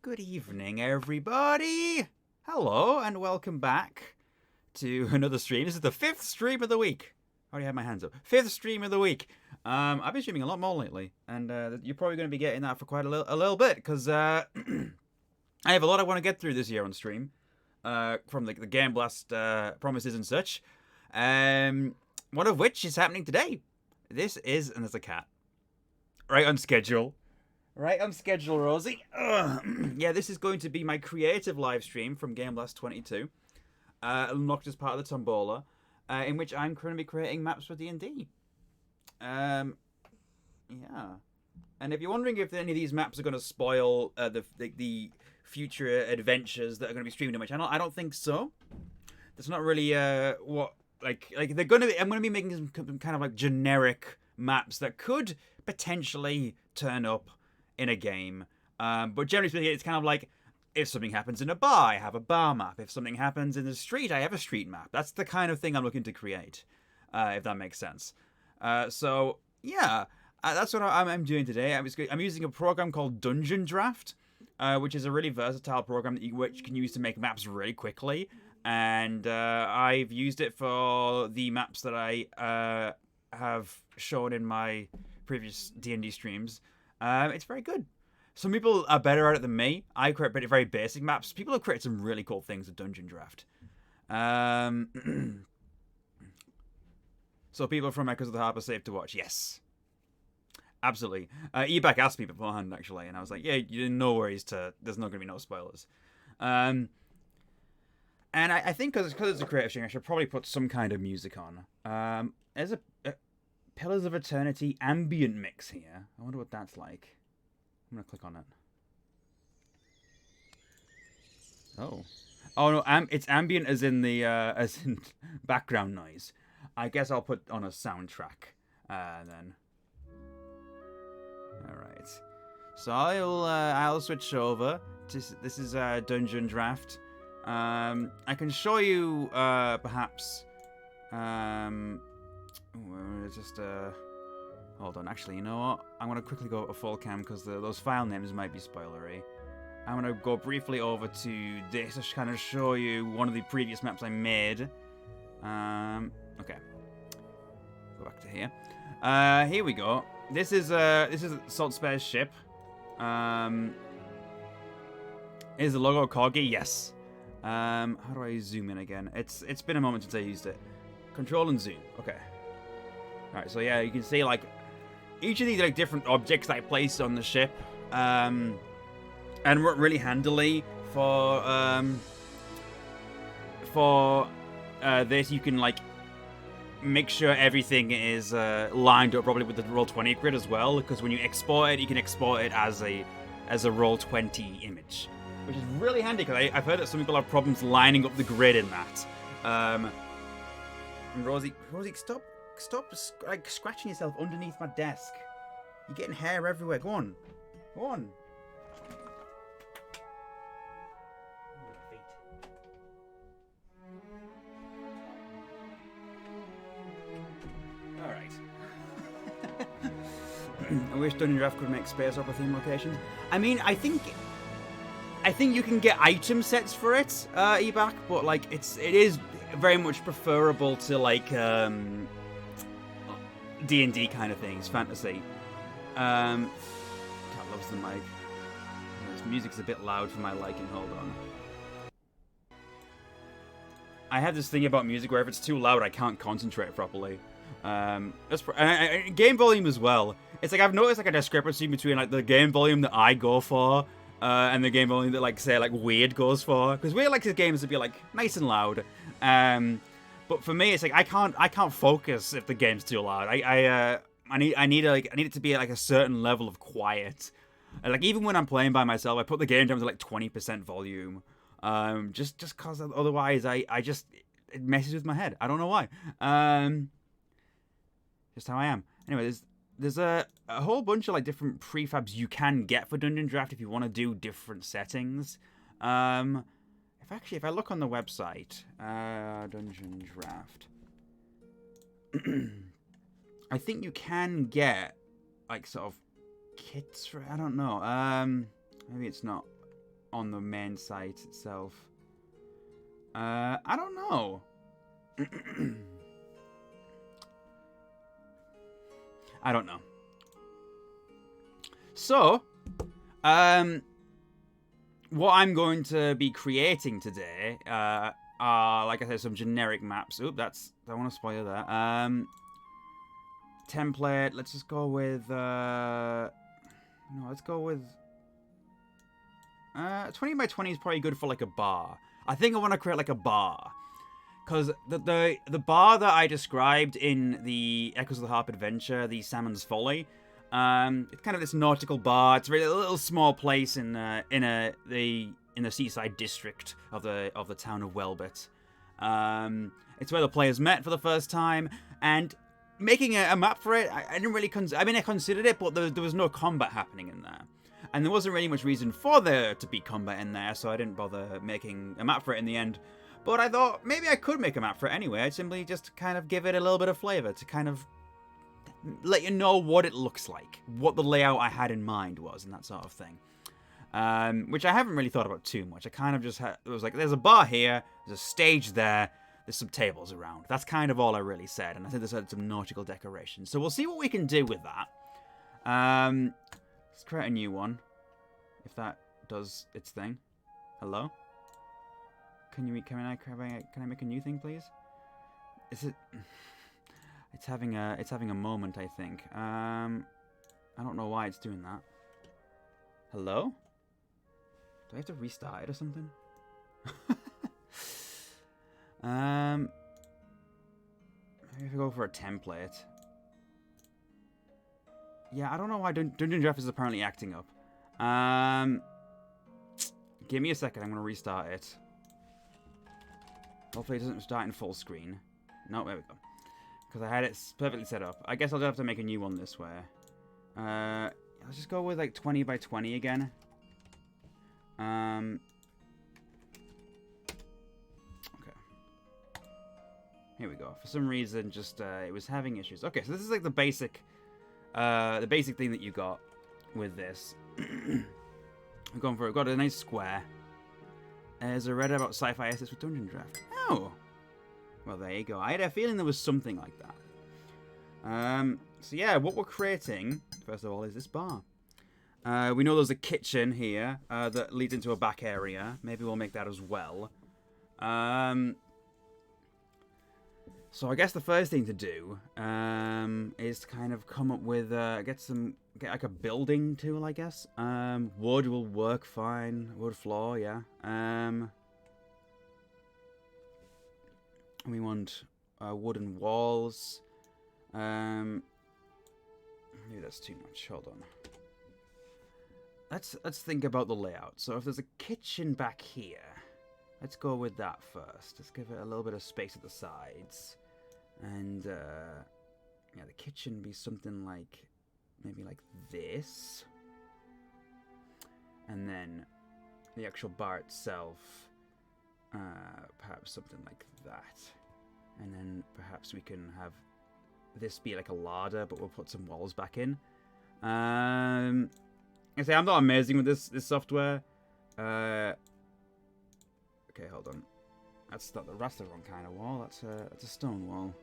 Good evening, everybody. Hello, and welcome back to another stream. This is the 5th stream of the week. I already have my hands up. 5th stream of the week. I've been streaming a lot more lately, and you're probably going to be getting that for quite a little bit, because I have a lot I want to get through this year on stream, from the Game Blast promises and such. One of which is happening today. And there's a cat. Right on schedule. Right on schedule, Rosie. Yeah, this is going to be my creative live stream from Game Blast 22, unlocked as part of the Tombola, in which I'm currently creating maps for D&D. Yeah. And if you're wondering if any of these maps are going to spoil the future adventures that are going to be streamed on my channel, I don't think so. That's not really what they're going to be. I'm going to be making some kind of like generic maps that could potentially turn up in a game, but generally speaking, it's kind of like, if something happens in a bar, I have a bar map. If something happens in the street, I have a street map. That's the kind of thing I'm looking to create, if that makes sense. So yeah, that's what I'm doing today. I'm using a program called Dungeondraft, which is a really versatile program that you can use to make maps really quickly. And I've used it for the maps that I have shown in my previous D&D streams. It's very good. Some people are better at it than me. I create very basic maps. People have created some really cool things with Dungeondraft. So people from Echoes of the Harp are safe to watch. Yes. Absolutely. Ebak asked me beforehand, actually, and I was like, yeah, no worries. There's not going to be no spoilers. And I think because it's a creative stream, I should probably put some kind of music on. There's a Pillars of Eternity ambient mix here. I wonder what that's like. I'm gonna click on it. Oh no, it's ambient as in the as in background noise. I guess I'll put on a soundtrack then. All right. So I'll switch over. This is Dungeondraft. I can show you perhaps. Just hold on. Actually, you know what? I'm gonna quickly go to full cam because those file names might be spoilery. I'm gonna go briefly over to this to kind of show you one of the previous maps I made. Okay. Go back to here. Here we go. This is Salt Spare's ship. Is the logo Corgi? Yes. How do I zoom in again? It's been a moment since I used it. Control and zoom. Okay. Alright, so yeah, you can see like each of these like different objects that I placed on the ship, and work really handily for this. You can like make sure everything is lined up properly with the Roll20 grid as well, because when you export it, you can export it as a Roll20 image, which is really handy because I've heard that some people have problems lining up the grid in that. And Rosie, stop like scratching yourself underneath my desk. You're getting hair everywhere. Go on. Alright. I wish Dungeondraft could make space opera theme locations. I mean, I think you can get item sets for it, Ebak, but like it is very much preferable to like D&D kind of things, fantasy. God loves the mic. This music's a bit loud for my liking. Hold on. I have this thing about music where if it's too loud, I can't concentrate properly. Game volume as well. It's like I've noticed like a discrepancy between like the game volume that I go for and the game volume that like say like Weird goes for, because Weird likes his games to be like nice and loud. But for me, it's like I can't focus if the game's too loud. I need it to be at like a certain level of quiet. And like even when I'm playing by myself, I put the game down to like 20% volume. Just cause otherwise it messes with my head. I don't know why. Just how I am. Anyway, there's a whole bunch of like different prefabs you can get for Dungeondraft if you want to do different settings. If I look on the website, Dungeondraft, I think you can get like sort of kits for it. I don't know. Maybe it's not on the main site itself? I don't know. I don't know. So, what I'm going to be creating today are, like I said, some generic maps. Oop, I don't want to spoil that. Template. Let's just go with. No, let's go with. 20 by 20 is probably good for like a bar. I think I want to create like a bar. Because the bar that I described in the Echoes of the Harp adventure, the Salmon's Folly, it's kind of this nautical bar. It's a really little small place in the seaside district of the town of Welbit. It's where the players met for the first time, and making a map for it, I didn't really I considered it, but there was no combat happening in there. And there wasn't really much reason for there to be combat in there, so I didn't bother making a map for it in the end. But I thought maybe I could make a map for it anyway. I'd simply just kind of give it a little bit of flavor to kind of let you know what it looks like, what the layout I had in mind was, and that sort of thing. Which I haven't really thought about too much. I kind of just it was like, there's a bar here, there's a stage there, there's some tables around. That's kind of all I really said, and I think there's some nautical decorations. So we'll see what we can do with that. Let's create a new one, if that does its thing. Hello? Can I make a new thing, please? Is it? It's having a moment, I think. I don't know why it's doing that. Hello? Do I have to restart it or something? Maybe if I go for a template. Yeah, I don't know why Dungeondraft is apparently acting up. Give me a second. I'm gonna restart it. Hopefully it doesn't start in full screen. No, there we go. Because I had it perfectly set up. I guess I'll just have to make a new one this way. Let's just go with like 20 by 20 again. Okay. Here we go. For some reason, just it was having issues. Okay, so this is like the basic thing that you got with this. We've got a nice square. As I read about sci-fi assets with Dungeondraft. Oh! Well, there you go. I had a feeling there was something like that. So yeah, what we're creating, first of all, is this bar. We know there's a kitchen here that leads into a back area. Maybe we'll make that as well. So I guess the first thing to do is to kind of come up with, get like a building tool, I guess. Wood will work fine. Wood floor, yeah. We want wooden walls. Maybe that's too much. Hold on. Let's think about the layout. So if there's a kitchen back here, let's go with that first. Let's give it a little bit of space at the sides. And, yeah, the kitchen be something like, maybe like this. And then the actual bar itself, perhaps something like that. And then perhaps we can have this be like a larder, but we'll put some walls back in. I say I'm not amazing with this software. Okay, hold on. That's the wrong kind of wall. That's a stone wall.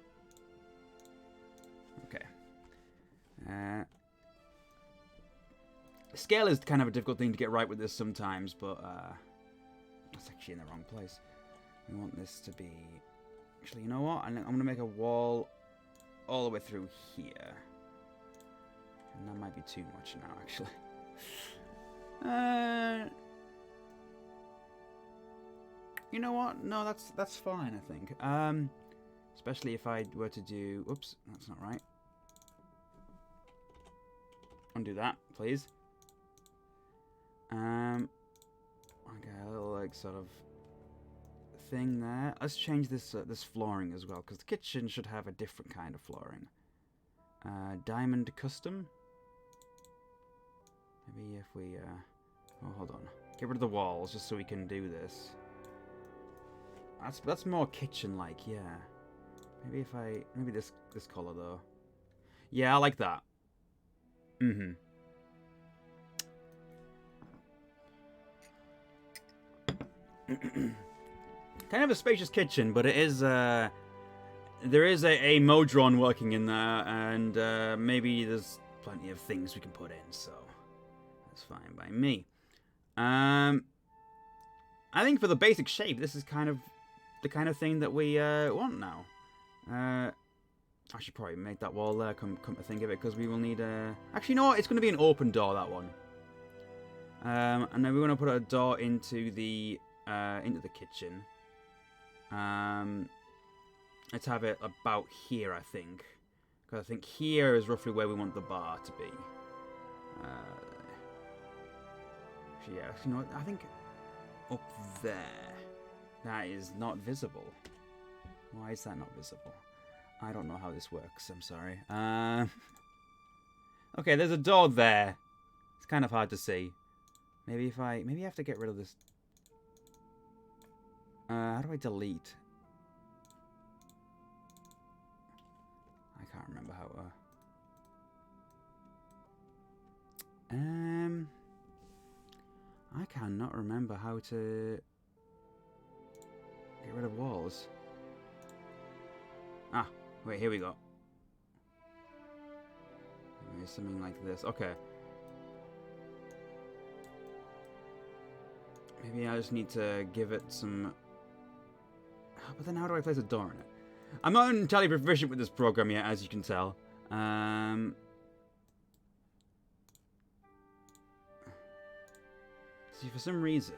Okay. Scale is kind of a difficult thing to get right with this sometimes, but that's actually in the wrong place. We want this to be. Actually, you know what? I'm going to make a wall all the way through here. And that might be too much now, actually. You know what? No, that's fine, I think. Especially if I were to do... Oops, that's not right. Undo that, please. Okay, a little, like, sort of thing there. Let's change this this flooring as well, because the kitchen should have a different kind of flooring. Diamond custom. Maybe if we oh, hold on. Get rid of the walls just so we can do this. That's more kitchen-like, yeah. Maybe if maybe this color though. Yeah, I like that. Kind of a spacious kitchen, but it is there is a modron working in there, and maybe there's plenty of things we can put in, so that's fine by me. I think for the basic shape, this is kind of the kind of thing that we want now. I should probably make that wall there, come to think of it, because we will need a... Actually, you know what? It's going to be an open door, that one. And then we're going to put a door into the kitchen. Let's have it about here, I think. Because I think here is roughly where we want the bar to be. Yeah, you know what? I think up there, that is not visible. Why is that not visible? I don't know how this works. I'm sorry. Okay, there's a door there. It's kind of hard to see. Maybe I have to get rid of this. How do I delete? I can't remember how I cannot remember how to get rid of walls. Ah, wait, here we go. Maybe something like this. Okay. Maybe I just need to give it some... But then how do I place a door in it? I'm not entirely proficient with this program yet, as you can tell. See, for some reason...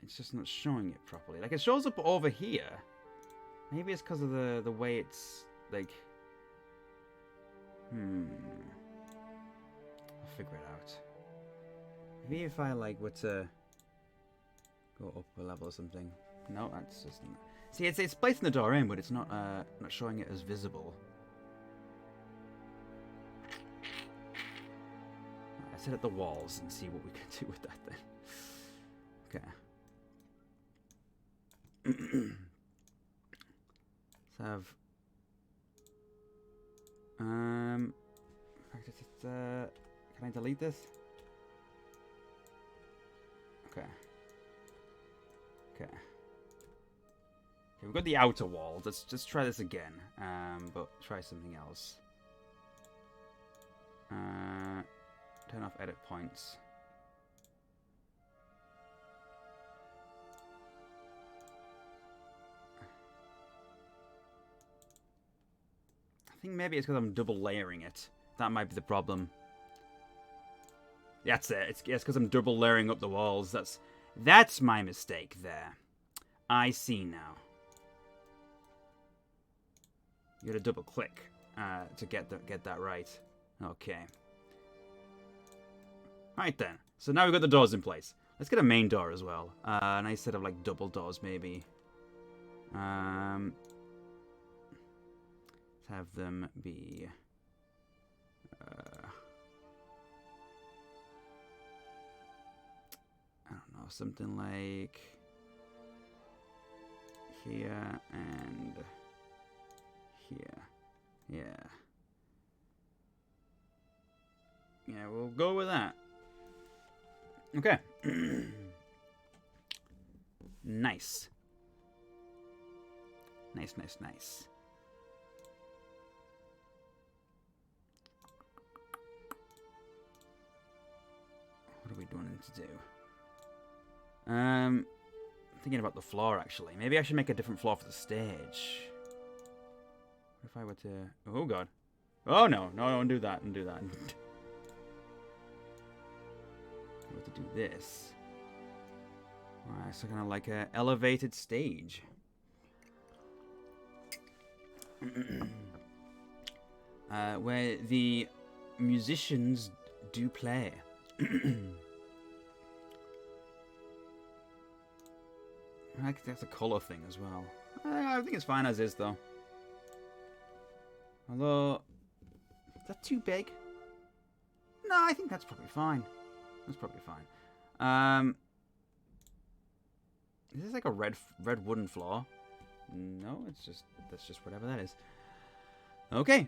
it's just not showing it properly. Like, it shows up over here. Maybe it's because of the way it's, like... I'll figure it out. Maybe if I, like, were to go up a level or something. No, that's just... See, it's placing the door in, but it's not showing it as visible. Let's hit at the walls and see what we can do with that then. Okay. Let's have... can I delete this? Okay. Okay, we've got the outer wall. Let's just try this again. But try something else. Turn off edit points. I think maybe it's because I'm double layering it. That might be the problem. That's it. It's because I'm double layering up the walls. That's my mistake there. I see now. You gotta double click to get that right. Okay. Right then. So now we've got the doors in place. Let's get a main door as well. A nice set of like double doors maybe. Let's have them be. I don't know, something like here and here. Yeah. Yeah, we'll go with that. Okay. Nice. Nice. What are we doing to do? Thinking about the floor, actually. Maybe I should make a different floor for the stage. What if I were to... Oh, God. Oh, no. No, don't do that. Don't do that. I were to do this. Alright, so kind of like an elevated stage. Where the musicians do play. I think that's a colour thing as well. I think it's fine as is, though. Although, is that too big? No, I think that's probably fine. That's probably fine. Is this like a red wooden floor? No, that's just whatever that is. Okay.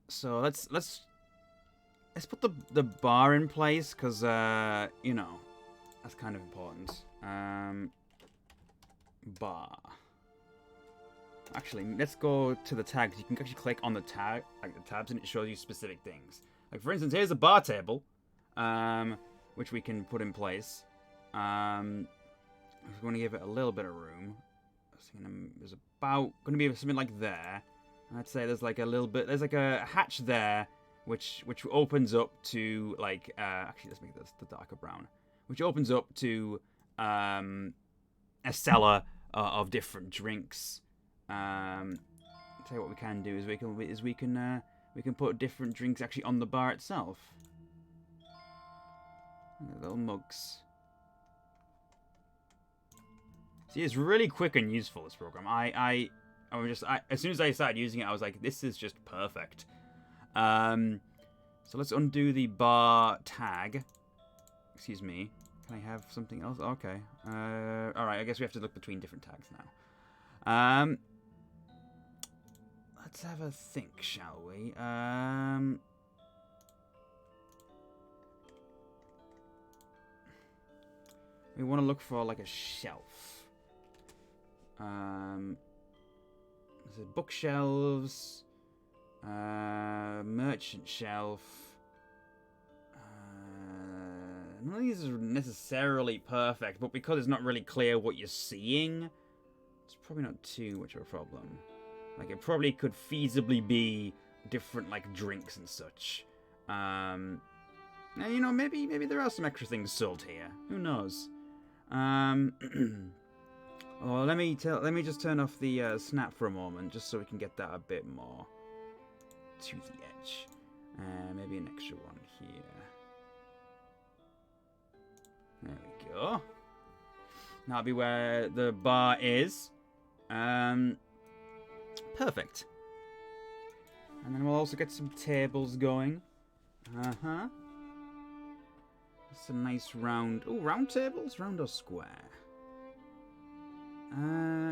So let's let's put the bar in place, because, you know, that's kind of important. Bar. Actually, let's go to the tags. You can actually click on the tag, like the tabs, and it shows you specific things. Like, for instance, here's a bar table, which we can put in place. If we want to give it a little bit of room, there's about going to be something like there. I'd say there's like a little bit. There's like a hatch there, which opens up to like. Actually, let's make this the darker brown, which opens up to a cellar of different drinks. Tell you what we can do is we can put different drinks actually on the bar itself. Little mugs. See, it's really quick and useful, this program. As soon as I started using it, I was like, this is just perfect. So let's undo the bar tag. Excuse me. Can I have something else? Okay. Alright, I guess we have to look between different tags now. Let's have a think, shall we? We want to look for like a shelf. There's bookshelves, merchant shelf. None of these are necessarily perfect, but because it's not really clear what you're seeing, it's probably not too much of a problem. Like, it probably could feasibly be different, like, drinks and such. Now, you know, maybe there are some extra things sold here. Who knows? Oh, let me just turn off the snap for a moment, just so we can get that a bit more to the edge. Maybe an extra one here. There we go. That'll be where the bar is. Perfect. And then we'll also get some tables going. Uh-huh. Some nice round... Oh, round tables? Round or square?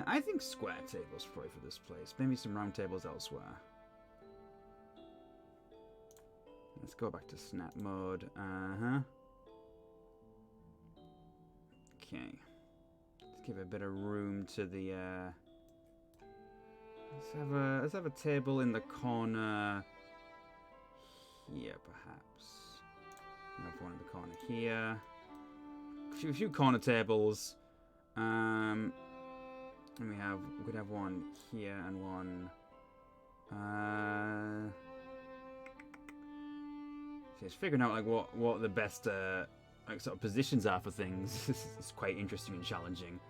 I think square tables probably for this place. Maybe some round tables elsewhere. Let's go back to snap mode. Uh-huh. Okay. Let's give a bit of room to the, Let's have a table in the corner here, perhaps. Another one in the corner here. A few corner tables. And we could have one here and one. So it's figuring out like what the best like sort of positions are for things. This is quite interesting and challenging.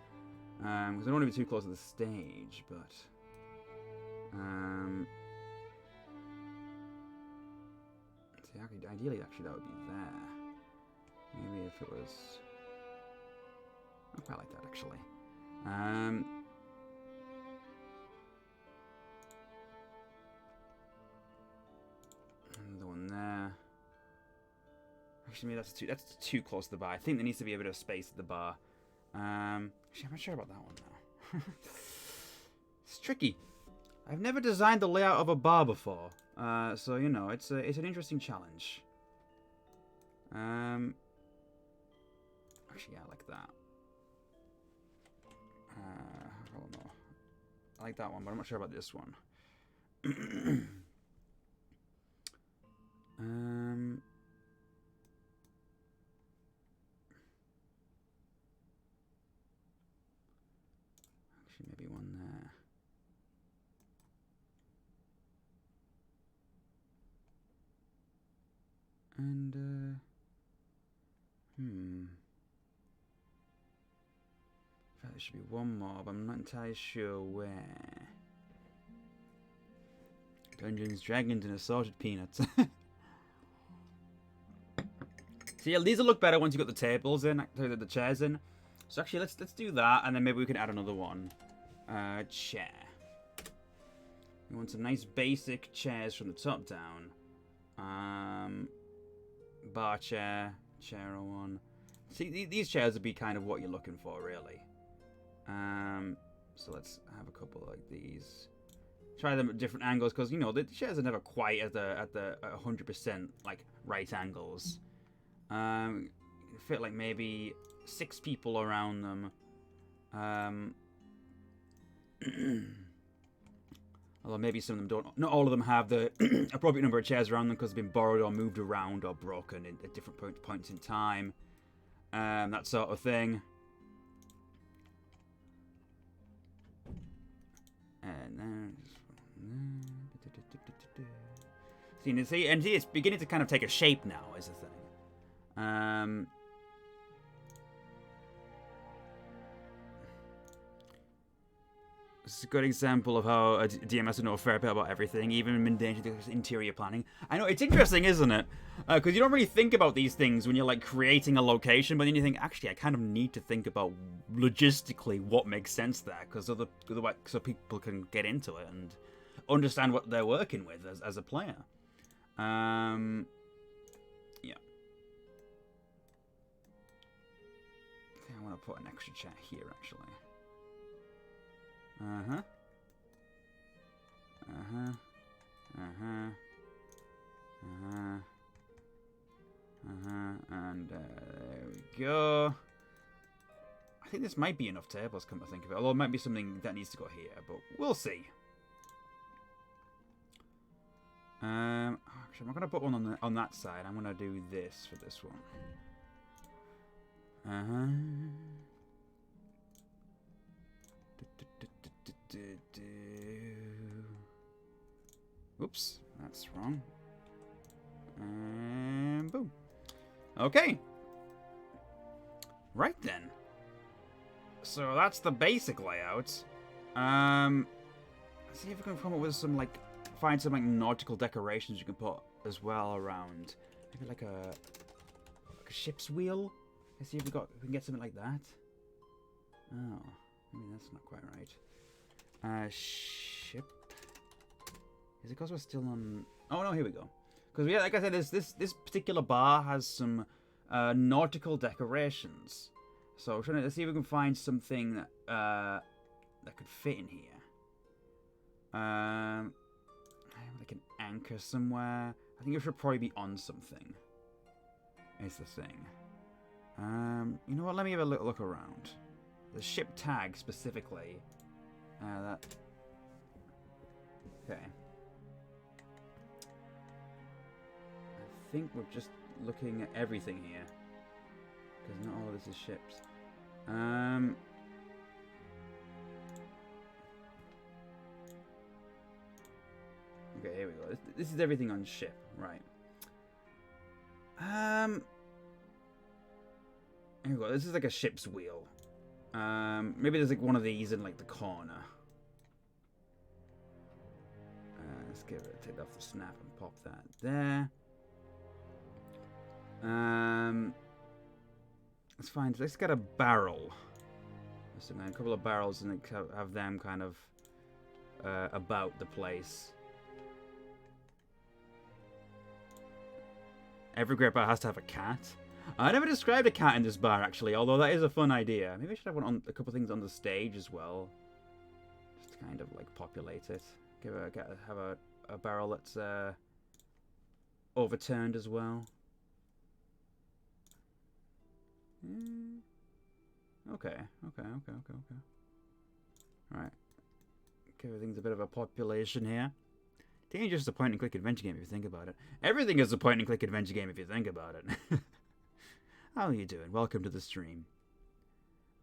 Because I don't want to be too close to the stage, but. See, ideally, actually, that would be there. Maybe if it was... I quite like that, actually. Another one there. Actually, maybe that's too close to the bar. I think there needs to be a bit of space at the bar. Actually, I'm not sure about that one, now. It's tricky. I've never designed the layout of a bar before, so you know it's an interesting challenge. Actually, yeah, I like that. I don't know. I like that one, but I'm not sure about this one. Actually, maybe one there. And, in fact, there should be one more, but I'm not entirely sure where. Dungeons, Dragons, and assorted peanuts. So yeah, these will look better once you've got the tables in, the chairs in. So actually, let's do that, and then maybe we can add another one. Chair. We want some nice basic chairs from the top down. Bar chair, chair one. See, these chairs would be kind of what you're looking for, really. So let's have a couple like these. Try them at different angles because you know the chairs are never quite at the 100% like right angles. Fit like maybe 6 people around them. Although maybe some of them don't. Not all of them have the appropriate number of chairs around them because they've been borrowed or moved around or broken at different points in time. That sort of thing. And then... See, it's beginning to kind of take a shape now, is the thing. It's a good example of how a DM has to know a fair bit about everything, even mundane interior planning. I know, it's interesting, isn't it? Because you don't really think about these things when you're, like, creating a location, but then you think, actually, I kind of need to think about logistically what makes sense there, because otherwise, so people can get into it and understand what they're working with as a player. Yeah. I think I want to put an extra chair here, actually. Uh-huh. Uh-huh. Uh-huh. Uh-huh. Uh-huh. And there we go. I think this might be enough tables, come to think of it. Although it might be something that needs to go here, but we'll see. Actually, I'm not going to put one on that side. I'm going to do this for this one. Uh-huh. Oops, that's wrong. And boom. Okay. Right then. So that's the basic layout. Let's see if we can come up with some find some nautical decorations you can put as well around. Maybe like a ship's wheel. Let's see if we can get something like that. Oh, maybe that's not quite right. Ship. Is it because we're still on? Oh no, here we go. Because yeah, like I said, this particular bar has some nautical decorations. So let's see if we can find something that could fit in here. Like an anchor somewhere. I think it should probably be on something. Is the thing. You know what? Let me have a little look around. The ship tag specifically. Okay. I think we're just looking at everything here. Because not all of this is ships. Okay, here we go. This is everything on ship, right? Here we go. This is like a ship's wheel. Maybe there's like one of these in like the corner. Let's take off the snap and pop that there. Let's find. Let's get a barrel. So a couple of barrels and have them kind of about the place. Every great bar has to have a cat. I never described a cat in this bar, actually, although that is a fun idea. Maybe I should have a couple things on the stage as well. Just to kind of, like, populate it. Have a barrel that's overturned as well. Okay. Alright. Give things a bit of a population here. It's just a point-and-click adventure game if you think about it. Everything is a point-and-click adventure game if you think about it. How are you doing? Welcome to the stream.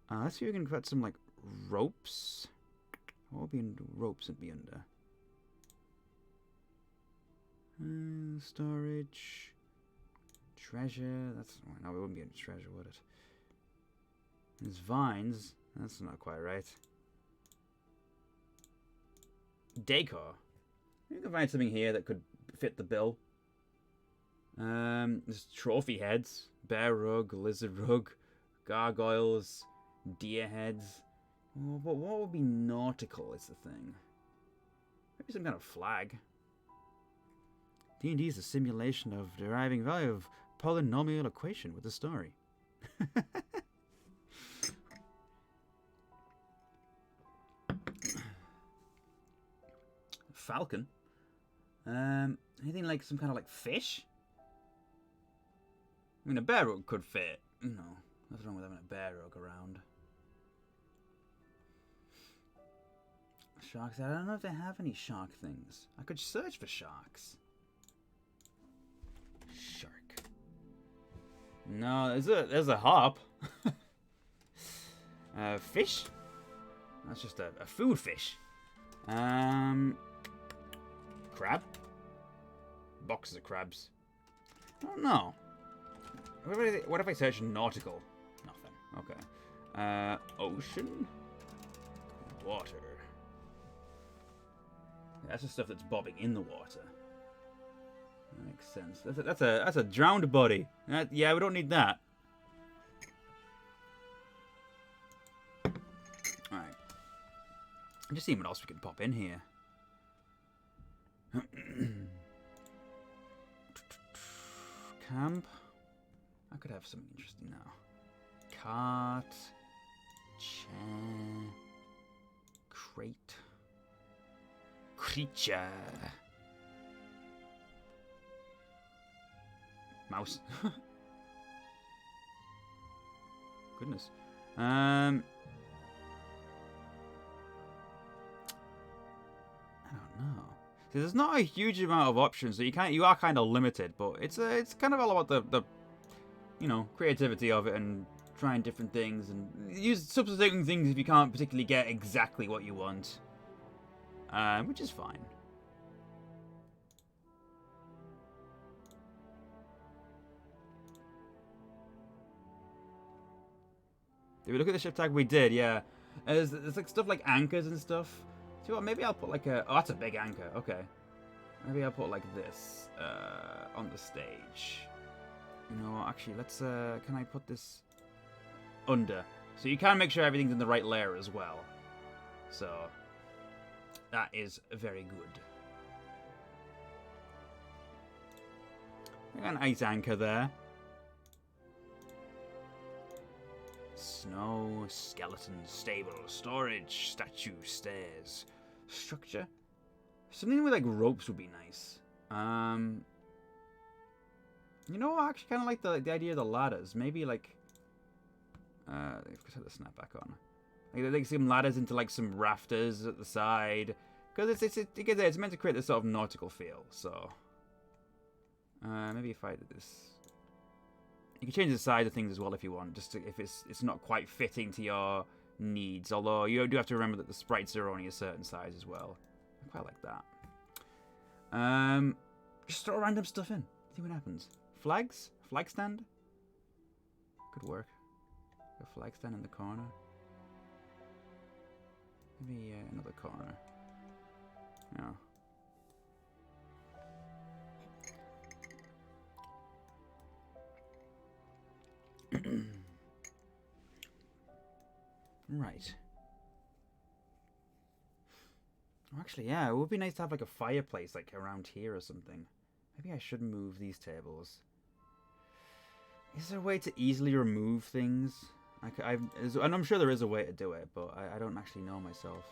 Let's see if we can put some, like, ropes. What would be in ropes would be under? Storage. Treasure. No, it wouldn't be under treasure, would it? There's vines. That's not quite right. Decor. You can find something here that could fit the bill. There's trophy heads, bear rug, lizard rug, gargoyles, deer heads. Oh, but what would be nautical is the thing. Maybe some kind of flag. D&D is a simulation of deriving value of polynomial equation with a story. falcon. Anything like some kind of like fish? I mean, a bear rug could fit. You know, nothing wrong with having a bear rug around. Sharks. I don't know if they have any shark things. I could search for sharks. Shark. No, there's a harp. Fish? That's just a food fish. Crab? Boxes of crabs. I don't know. What if I search nautical? Nothing. Okay. Ocean? Water. That's the stuff that's bobbing in the water. That makes sense. That's a drowned body. Yeah, we don't need that. Alright. I'm just seeing what else we can pop in here. Camp. I could have something interesting now. Cart. Chair. Crate. Creature. Mouse. Goodness. I don't know. See, there's not a huge amount of options, so you are kind of limited, but it's kind of all about the you know, creativity of it and trying different things and substituting things if you can't particularly get exactly what you want. Which is fine. Did we look at the ship tag? We did, yeah. There's like stuff like anchors and stuff. See what? Maybe I'll put like a. Oh, that's a big anchor. Okay. Maybe I'll put like this on the stage. You know, actually, let's. Can I put this under? So you can make sure everything's in the right layer as well. So that is very good. We got an ice anchor there. Snow, skeleton, stable, storage, statue, stairs, structure. Something with like ropes would be nice. You know, I actually kind of like the idea of the ladders. Maybe like, let's have the snap back on. Like some ladders into like some rafters at the side, because it's meant to create this sort of nautical feel. So, maybe if I did this. You can change the size of things as well if you want, just if it's not quite fitting to your needs. Although you do have to remember that the sprites are only a certain size as well. I quite like that. Just throw random stuff in. See what happens. Flags? Flag stand? Could work. A flag stand in the corner. Maybe another corner. Yeah. Right. Actually, yeah, it would be nice to have like a fireplace like around here or something. Maybe I should move these tables. Is there a way to easily remove things? And I'm sure there is a way to do it, but I don't actually know myself.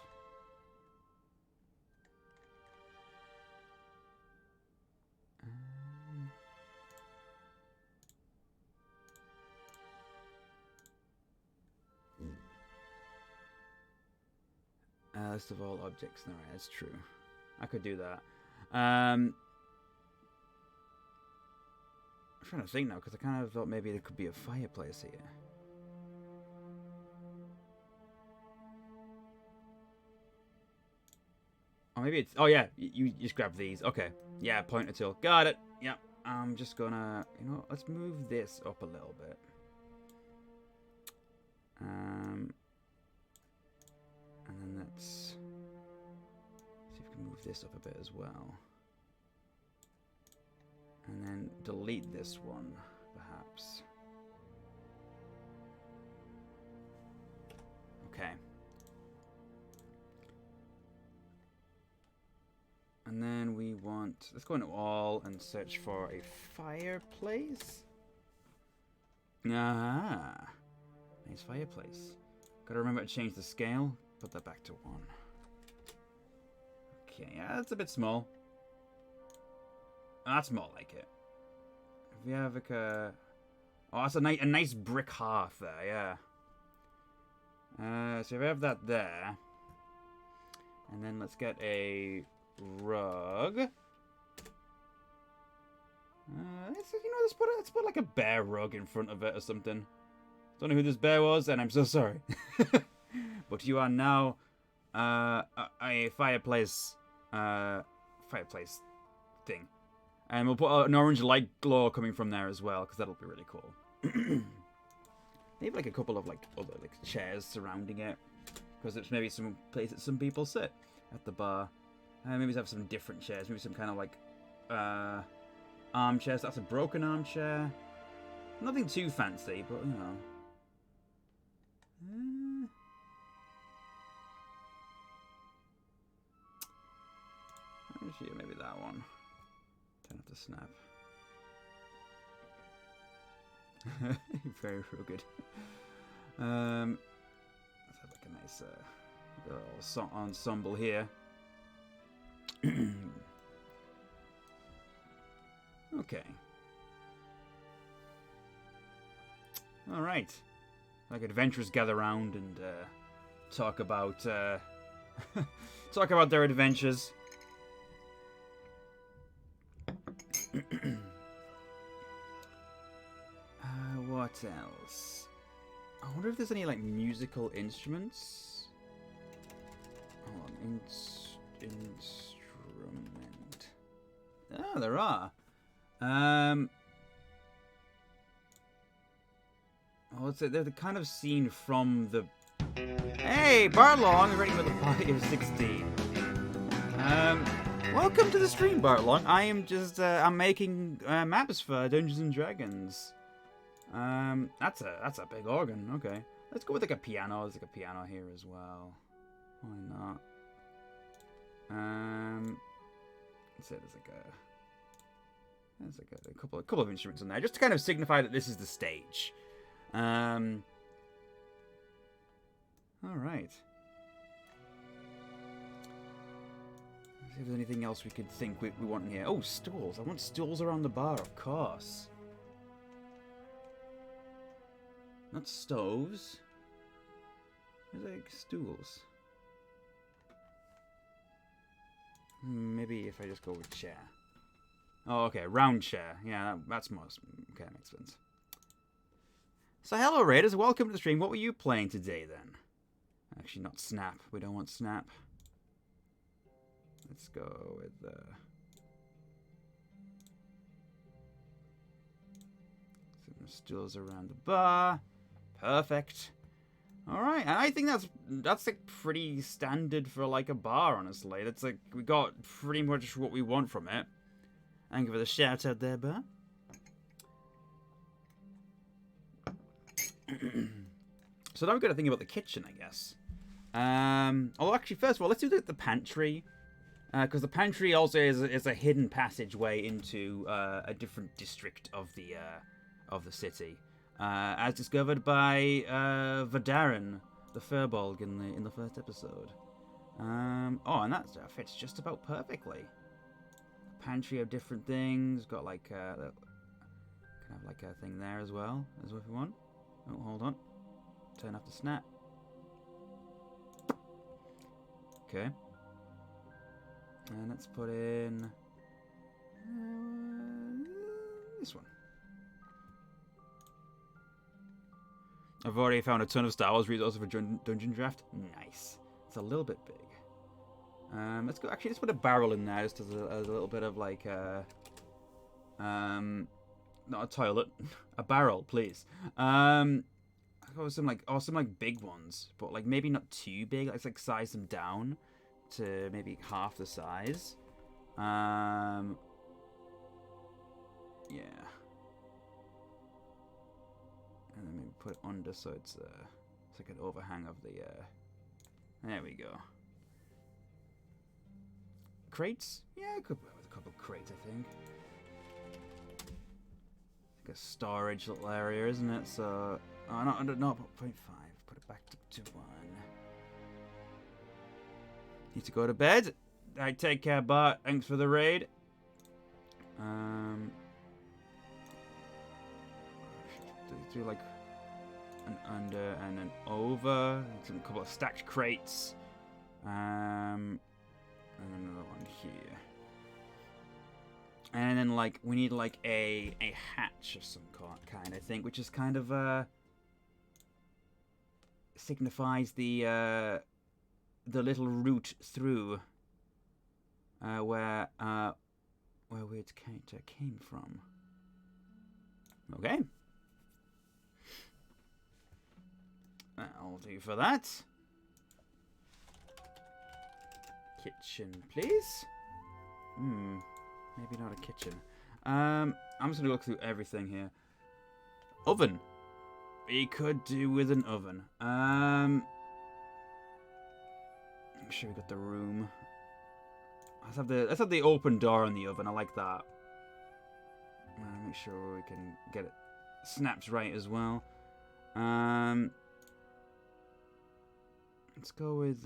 List of all objects. Alright, that's true. I could do that. I'm trying to think now, because I kind of thought maybe there could be a fireplace here. Or maybe it's... Oh, yeah. You just grab these. Okay. Yeah, pointer tool. Got it. Yep. I'm just gonna... You know, let's move this up a little bit. And then let's see if we can move this up a bit as well. And then delete this one, perhaps. Okay. And then we want... Let's go into all and search for a fireplace. Ah. Nice fireplace. Gotta remember to change the scale. Put that back to 1. Okay, yeah, that's a bit small. That's more like it. If we have like a... Oh, that's a nice brick hearth there, yeah. So if we have that there... And then let's get a rug. Let's put like a bear rug in front of it or something. Don't know who this bear was, and I'm so sorry. But you are now a fireplace thing. And we'll put an orange light glow coming from there as well, because that'll be really cool. Maybe like a couple of like other like chairs surrounding it, because it's maybe some place that some people sit at the bar. Maybe have some different chairs, maybe some kind of like armchairs. That's a broken armchair. Nothing too fancy, but you know. Actually, maybe that one. Turn off the snap. Very rugged. Let's have like a nice little ensemble here. Okay. All right. Like adventurers gather around and talk about talk about their adventures. What else? I wonder if there's any like musical instruments. Hold on, instrument. Oh, there are. Well, they're the kind of scene from the. Hey, Bartlong, ready for the party of 16. Welcome to the stream, Bartlong. I am just I'm making maps for Dungeons and Dragons. That's a big organ. Okay, let's go with like a piano. There's like a piano here as well. Why not? Let's say there's like a couple of instruments in there, just to kind of signify that this is the stage. All right. Let's see if there's anything else we could think we want in here. Oh, stools. I want stools around the bar, of course. Not stoves. There's like stools. Maybe if I just go with chair. Oh, okay, round chair. Yeah, that's most. Okay, that makes sense. So, hello, Raiders. Welcome to the stream. What were you playing today, then? Actually, not Snap. We don't want Snap. Let's go with some stools around the bar. Perfect. All right, and I think that's like pretty standard for like a bar. Honestly, that's like we got pretty much what we want from it. Thank you for the shout out there, bar. So now we've got to think about the kitchen, I guess. Although actually, first of all, let's do the pantry, because the pantry also is a hidden passageway into a different district of the city, as discovered by Vadarin, the Furbolg, in the first episode. Oh, and that fits just about perfectly. Pantry of different things. Got like kind of like a thing there as well if we want. Oh, hold on. Turn off the snap. Okay. And let's put in this one. I've already found a ton of Star Wars resources for Dungeondraft. Nice. It's a little bit big. Let's go. Actually, let's put a barrel in there, just as a little bit of like not a toilet, a barrel, please. Some big ones, but like maybe not too big. Let's like size them down to maybe half the size. Yeah. And then maybe put it under so it's like an overhang of the. There we go. Crates? Yeah, I could put with a couple of crates, I think. Like a storage little area, isn't it? So, oh, not 0.5. Put it back to 1. Need to go to bed. I take care, Bart. Thanks for the raid. Do like an under and an over. A couple of stacked crates. And another one here. And then like we need like a hatch of some kind, I think, which is kind of signifies the little route through where Weird's character came from. Okay. That'll do for that. Kitchen, please. Maybe not a kitchen. I'm just gonna look through everything here. Oven. We could do with an oven. I'm sure we got the room. Let's have the open door on the oven. I like that. Make sure we can get it snapped right as well. Let's go with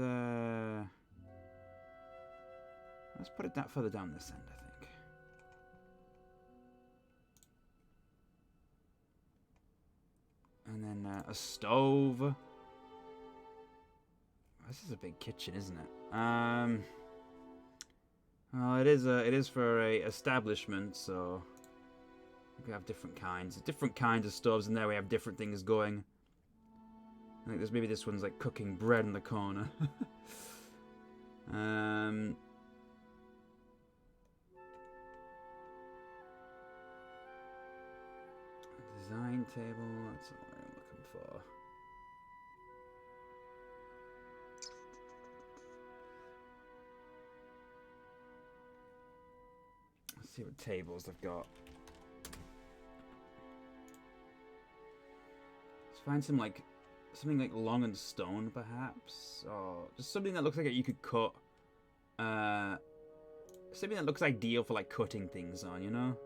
let's put it that further down this end, I think. And then a stove. This is a big kitchen, isn't it? Well, it is for a establishment, so we have different kinds of stoves, and there we have different things going. I think maybe this one's like cooking bread in the corner. Design table, that's not what I'm looking for. Let's see what tables I've got. Let's find some like something like long and stone, perhaps, or just something that looks like you could cut. Something that looks ideal for like cutting things on, you know.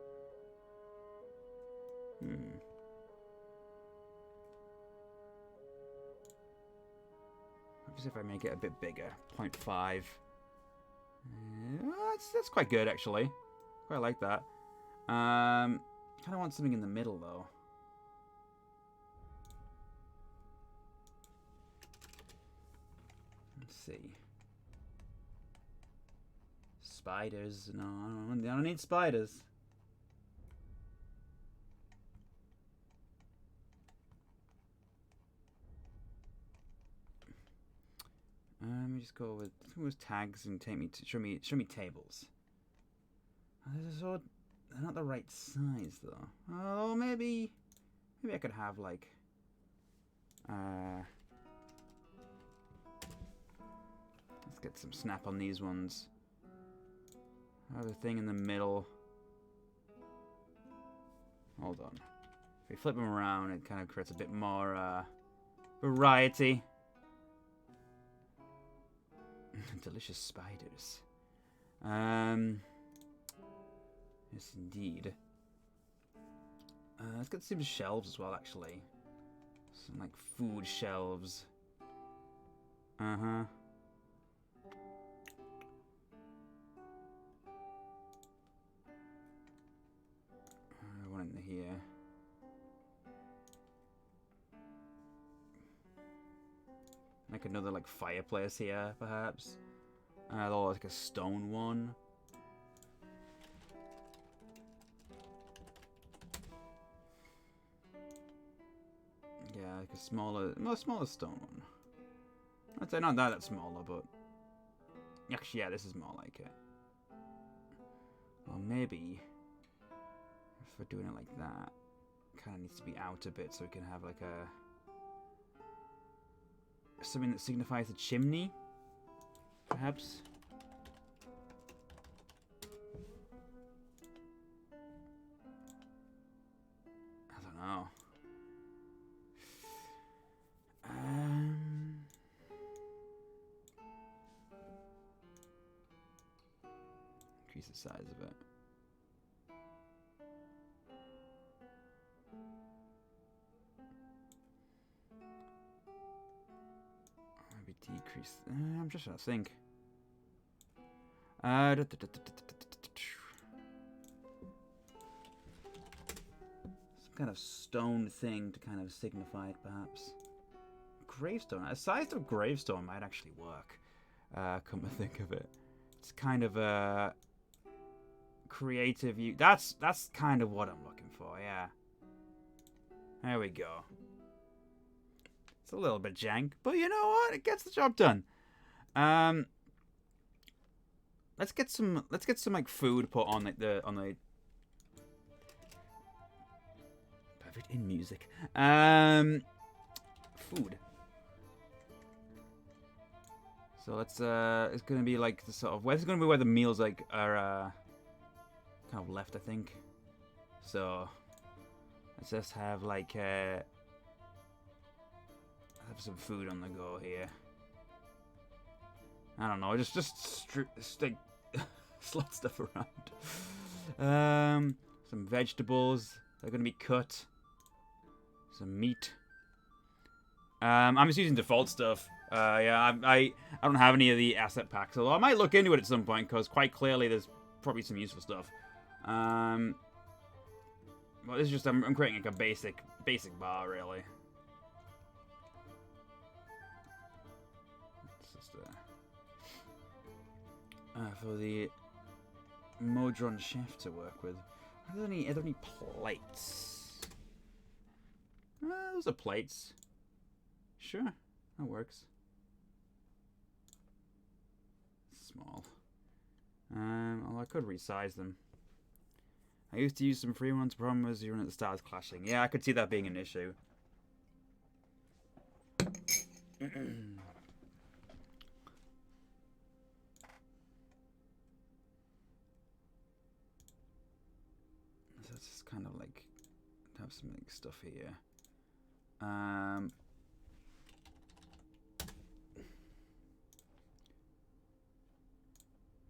If I make it a bit bigger, 0.5. That's quite good, actually. Quite like that. Kind of want something in the middle, though. Let's see. Spiders? No, I don't need spiders. Let me just go with tags and show me tables. They're not the right size though. Oh, maybe I could have like let's get some snap on these ones. Have a thing in the middle. Hold on. If we flip them around, it kind of creates a bit more variety. Delicious spiders. Yes, indeed. Let's get some shelves as well, actually. Some, like, food shelves. One in here. Like another like fireplace here, perhaps. Or like a stone one. Yeah, like a smaller stone one. I'd say not that smaller, but actually, yeah, this is more like it. Or maybe if we're doing it like that, kind of needs to be out a bit so we can have like something that signifies a chimney, perhaps. I don't know. Increase the size of it. Maybe decrease. I'm just trying to think. Some kind of stone thing to kind of signify it, perhaps. Gravestone. A sized up gravestone might actually work. Come to think of it, it's kind of a creative. That's kind of what I'm looking for. Yeah. There we go. It's a little bit jank, but you know what? It gets the job done. Let's get some like food put on like the perfect in music. Food. So let's it's gonna be like the sort of where's gonna be where the meals like are kind of left, I think. So let's just have like have some food on the go here. I don't know, just like slot stuff around. Some vegetables. They're gonna be cut. Some meat. I'm just using default stuff. Yeah, I don't have any of the asset packs, although I might look into it at some point because quite clearly there's probably some useful stuff. Well, this is just I'm creating like a basic bar really. It's just for the Modron chef to work with. Are there any plates? Those are plates. Sure, that works. Small. Although I could resize them. I used to use some free ones. Problem was you run at the stars clashing. Yeah, I could see that being an issue. So it's just kind of like have some like stuff here.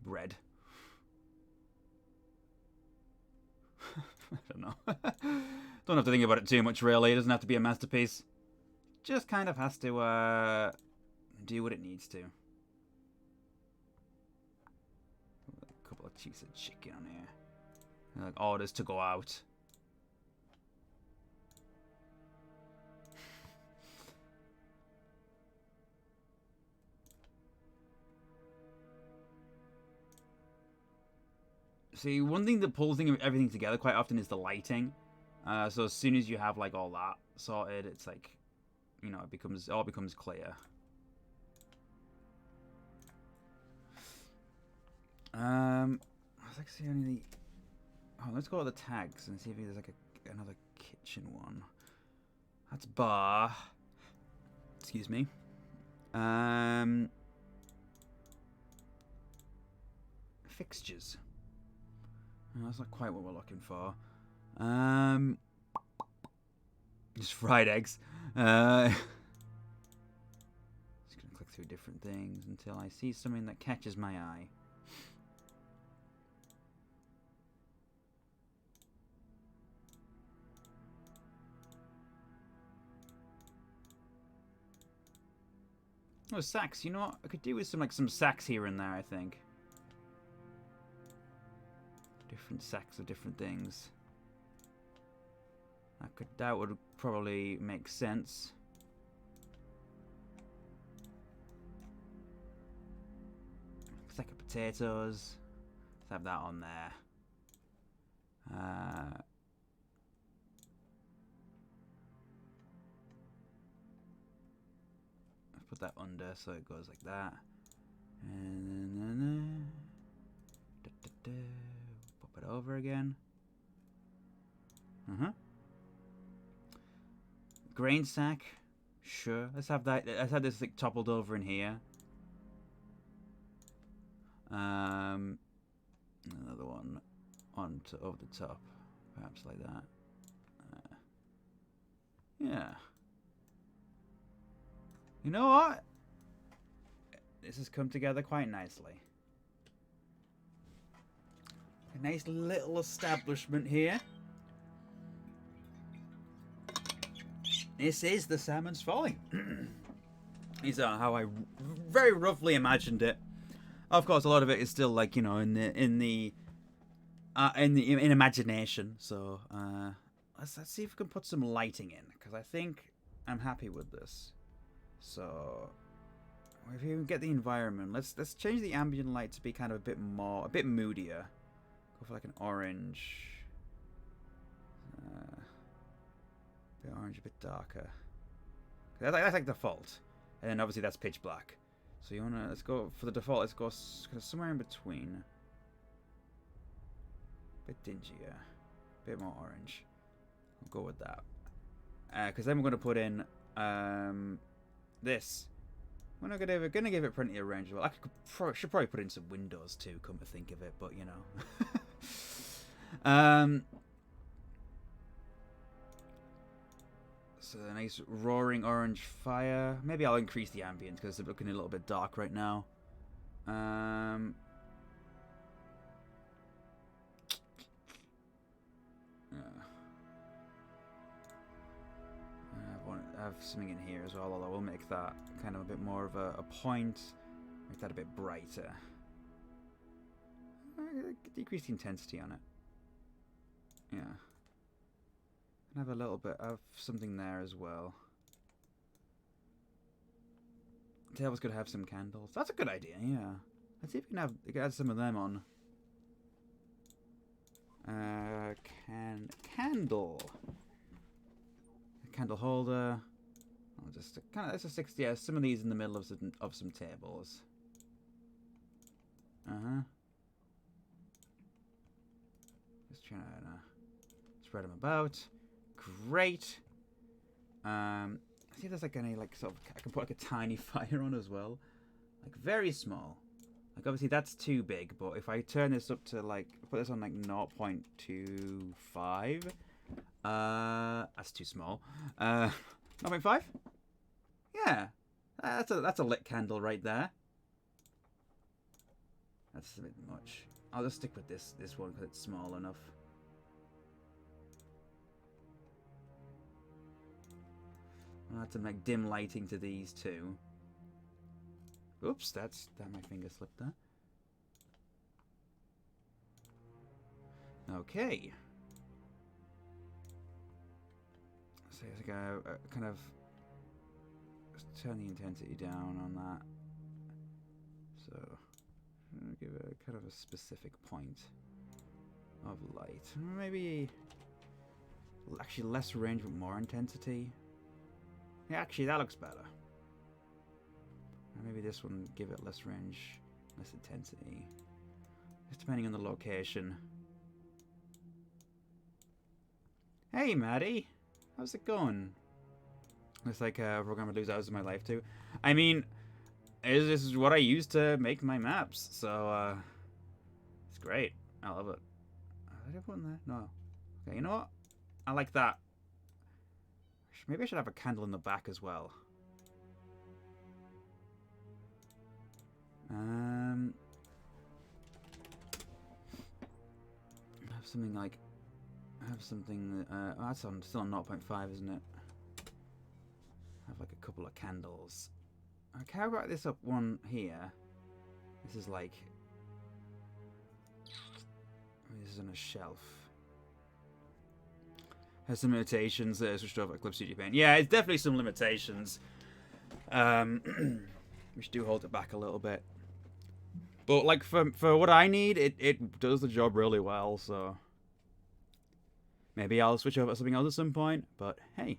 Bread. I don't know. Don't have to think about it too much, really. It doesn't have to be a masterpiece. Just kind of has to do what it needs to. A couple of cheeks of chicken on here. Like orders to go out. See, one thing that pulls everything together quite often is the lighting. So as soon as you have like all that sorted, it's like, you know, it all becomes clear. I was like, see any of the. Oh, let's go to the tags and see if there's like another kitchen one. That's bar. Excuse me. Fixtures. No, that's not quite what we're looking for. Just fried eggs. Just gonna click through different things until I see something that catches my eye. Oh, sacks. You know what? I could do with some sacks here and there, I think. Different sacks of different things. That would probably make sense. Sack of potatoes. Let's have that on there. Let's put that under so it goes like that. And then pop it over again. Grain sack. Sure. Let's have that. Let's have this like toppled over in here. Another one over the top, perhaps like that. Yeah. You know what? This has come together quite nicely. A nice little establishment here. This is the Salmon's Folly. These are how I very roughly imagined it. Of course, a lot of it is still like, you know, in imagination. So let's see if we can put some lighting in, because I think I'm happy with this. So if you get the environment, let's change the ambient light to be kind of a bit moodier. Go for like an orange, a bit orange, a bit darker. That's like default, and then obviously that's pitch black. So let's go for the default. Let's go somewhere in between. Bit dingier, bit more orange. We'll go with that. Because then we're going to put in this. We're not gonna give it plenty of range. Well, should probably put in some windows too. Come to think of it, but you know. So a nice roaring orange fire. Maybe I'll increase the ambient because it's looking a little bit dark right now. I have something in here as well, although we'll make that kind of a bit more of a point. Make that a bit brighter. Decrease the intensity on it. Yeah. And have a little bit of something there as well. Table's gonna have some candles. That's a good idea, yeah. Let's see if we can add some of them on. Candle. Candle holder. I'll just let's just stick some of these in the middle of some tables. Just trying to spread them about. Great. See if there's like any sort of, I can put like a tiny fire on as well, like very small. Like obviously that's too big, but if I turn this up to put this on like 0.25, that's too small. 0.5. Yeah, that's a lit candle right there. That's a bit much. I'll just stick with this one because it's small enough. I'll add some like dim lighting to these too. Oops, that my finger slipped there. Okay. So I think I kind of turn the intensity down on that. So I'm gonna give it kind of a specific point of light. Maybe actually less range but more intensity. Yeah, actually that looks better. Maybe this one, give it less range, less intensity. Just depending on the location. Hey, Maddie. How's it going? Looks like a program I lose hours of my life to. I mean, this is what I use to make my maps, so it's great. I love it. Did I put in there? No. Okay, you know what? I like that. Maybe I should have a candle in the back as well. Have something that's still on 0.5, isn't it? Have like a couple of candles. Okay, how about this up one here? This is like, this is on a shelf. Has some limitations. Switched over Eclipse Studio Paint. Yeah, it's definitely some limitations. Which do hold it back a little bit. But like for what I need, it does the job really well. So maybe I'll switch over to something else at some point. But hey,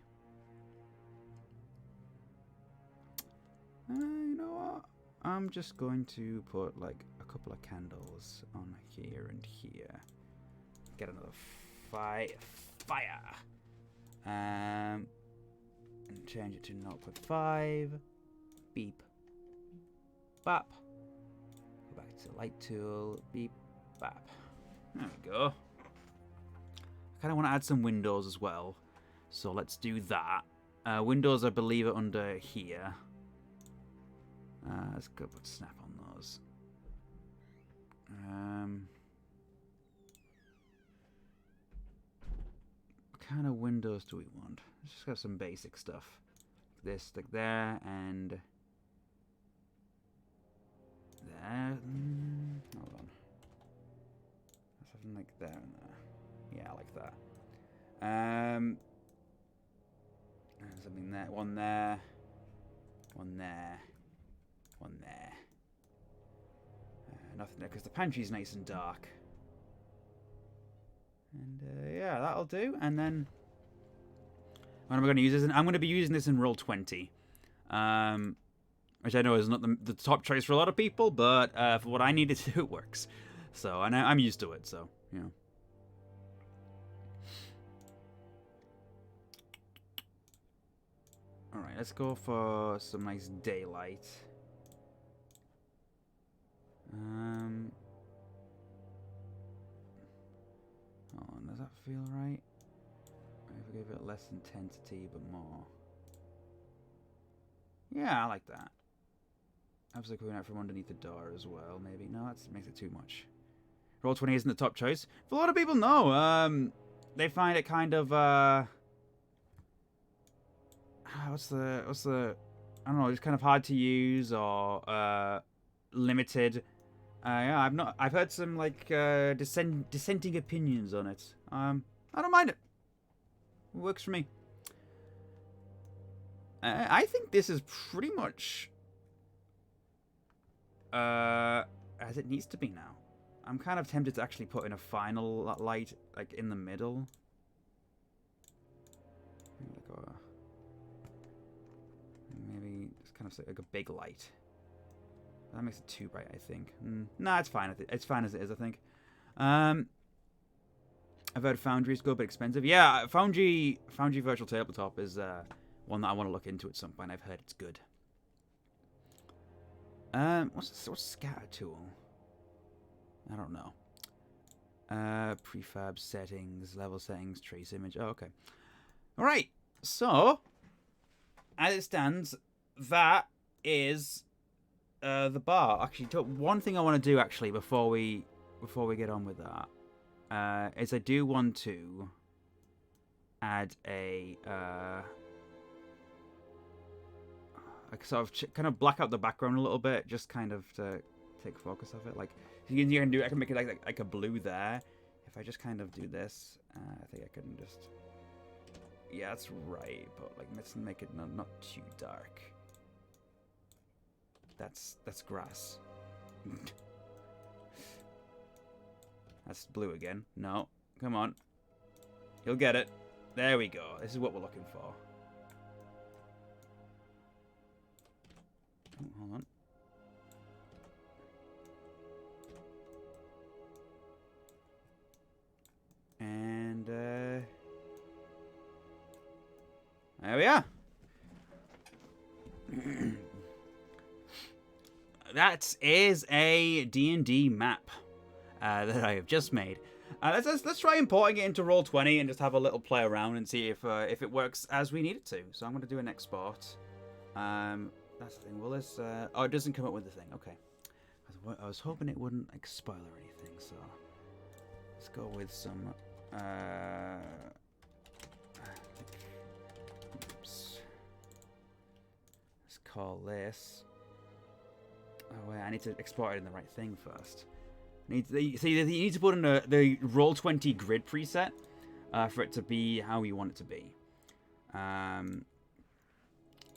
you know what? I'm just going to put like a couple of candles on here and here. Get another fire. And change it to 0.5. Beep. Bop. Go back to light tool. Beep. Bop. There we go. I kind of want to add some windows as well. So let's do that. Windows, I believe, are under here. Let's go put snap on those. What kind of windows do we want? Let's just have some basic stuff. This, like there, and Hold on. Something like there and there. Yeah, I like that. Something there. One there. One there. One there. Nothing there because the pantry's nice and dark. And yeah, that'll do. And then what am I going to use this in? I'm going to be using this in Roll20. Which I know is not the top choice for a lot of people, but for what I needed to do, it works. So, and I'm used to it, so, you know. Alright, let's go for some nice daylight. Hold on, does that feel right? If I give it less intensity, but more. Yeah, I like that. Absolutely coming out from underneath the door as well, maybe. No, that makes it too much. Roll20 isn't the top choice. For a lot of people, no. They find it kind of, what's the, I don't know, it's kind of hard to use or, limited. Yeah, I've heard some, like, dissenting opinions on it. I don't mind it. It works for me. I think this is pretty much as it needs to be now. I'm kind of tempted to actually put in a final light, like, in the middle. Maybe it's kind of like a big light. That makes it too bright, I think. Nah, it's fine. It's fine as it is, I think. I've heard Foundry's good, but expensive. Yeah, Foundry Virtual Tabletop is one that I want to look into at some point. I've heard it's good. What's scatter tool? I don't know. Prefab settings, level settings, trace image. Oh, okay. All right. So, as it stands, that is the bar. Actually, one thing I want to do actually before we get on with that is I do want to add a sort of kind of black out the background a little bit, just kind of to take focus of it. Like you can do, I can make it like a blue there. If I just kind of do this, I think I can just. Yeah, that's right, but like let's make it not too dark. That's grass. That's blue again. No, come on. You'll get it. There we go. This is what we're looking for. Oh, hold on. And there we are. That is a D&D map that I have just made. Let's try importing it into Roll20 and just have a little play around and see if it works as we need it to. So I'm going to do an export. That's the thing. Will this? Oh, it doesn't come up with the thing. Okay. I was hoping it wouldn't like spoil or anything. So let's go with some. Oops. Let's call this. Oh wait, I need to export it in the right thing first. You need to put in the Roll20 grid preset for it to be how you want it to be.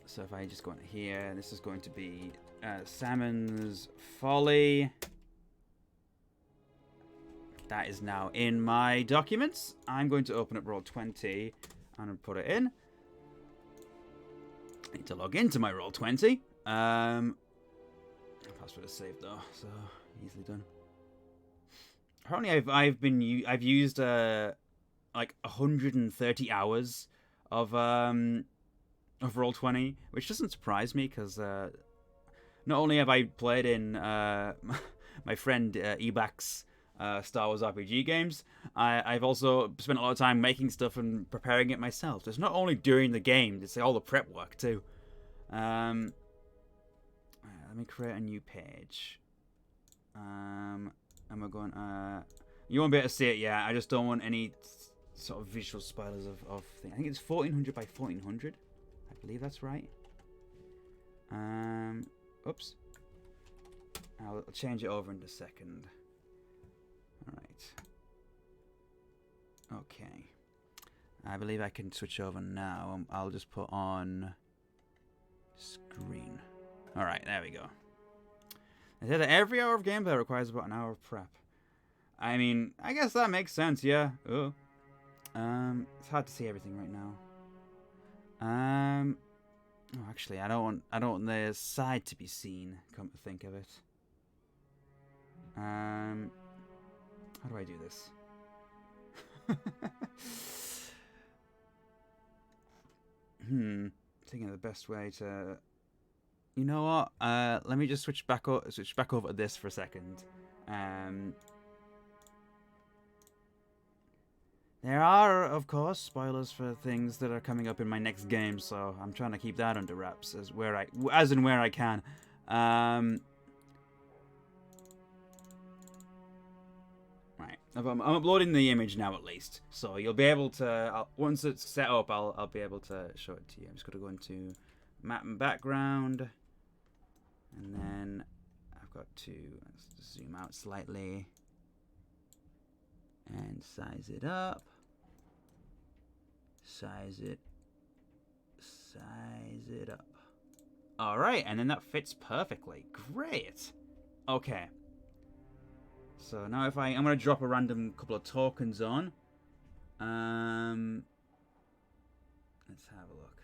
So if I just go into here, this is going to be Salmon's Folly. That is now in my documents. I'm going to open up Roll20 and put it in. I need to log into my Roll20. Password is saved though, so easily done. Apparently, I've used like 130 hours of Roll20, which doesn't surprise me because not only have I played in my friend Ebak's Star Wars RPG games, I've also spent a lot of time making stuff and preparing it myself. So it's not only during the game; it's all the prep work too. Let me create a new page. And we're going. You won't be able to see it yet. I just don't want any sort of visual spoilers of things. I think it's 1400 by 1400. I believe that's right. Oops. I'll change it over in a second. Alright. Okay. I believe I can switch over now. I'll just put on screen. Alright, there we go. It said that every hour of gameplay requires about an hour of prep. I mean, I guess that makes sense, yeah. Oh. It's hard to see everything right now. Oh, actually, I don't want the side to be seen, come to think of it. How do I do this? Thinking of the best way to. You know what? Let me just switch back over to this for a second. There are, of course, spoilers for things that are coming up in my next game, so I'm trying to keep that under wraps as where I can. Right, I'm uploading the image now at least, so you'll be able to. Once it's set up, I'll be able to show it to you. I'm just gonna go into map and background, and then I've got to zoom out slightly and size it up. Size it up. Alright, and then that fits perfectly. Great. Okay. So now I'm going to drop a random couple of tokens on. Let's have a look.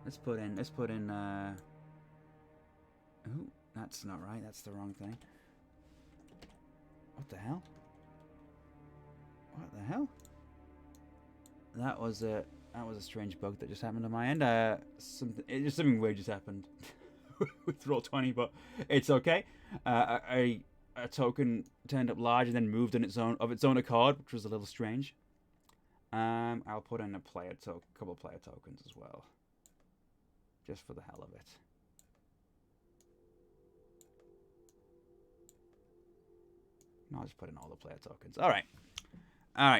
Let's put in, ooh, that's not right. That's the wrong thing. What the hell? What the hell? That was a strange bug that just happened on my end. Something weird just happened with Roll20, but it's okay. A token turned up large and then moved on its own accord, which was a little strange. I'll put in a couple of player tokens as well, just for the hell of it. No, I'll just put in all the player tokens. All right.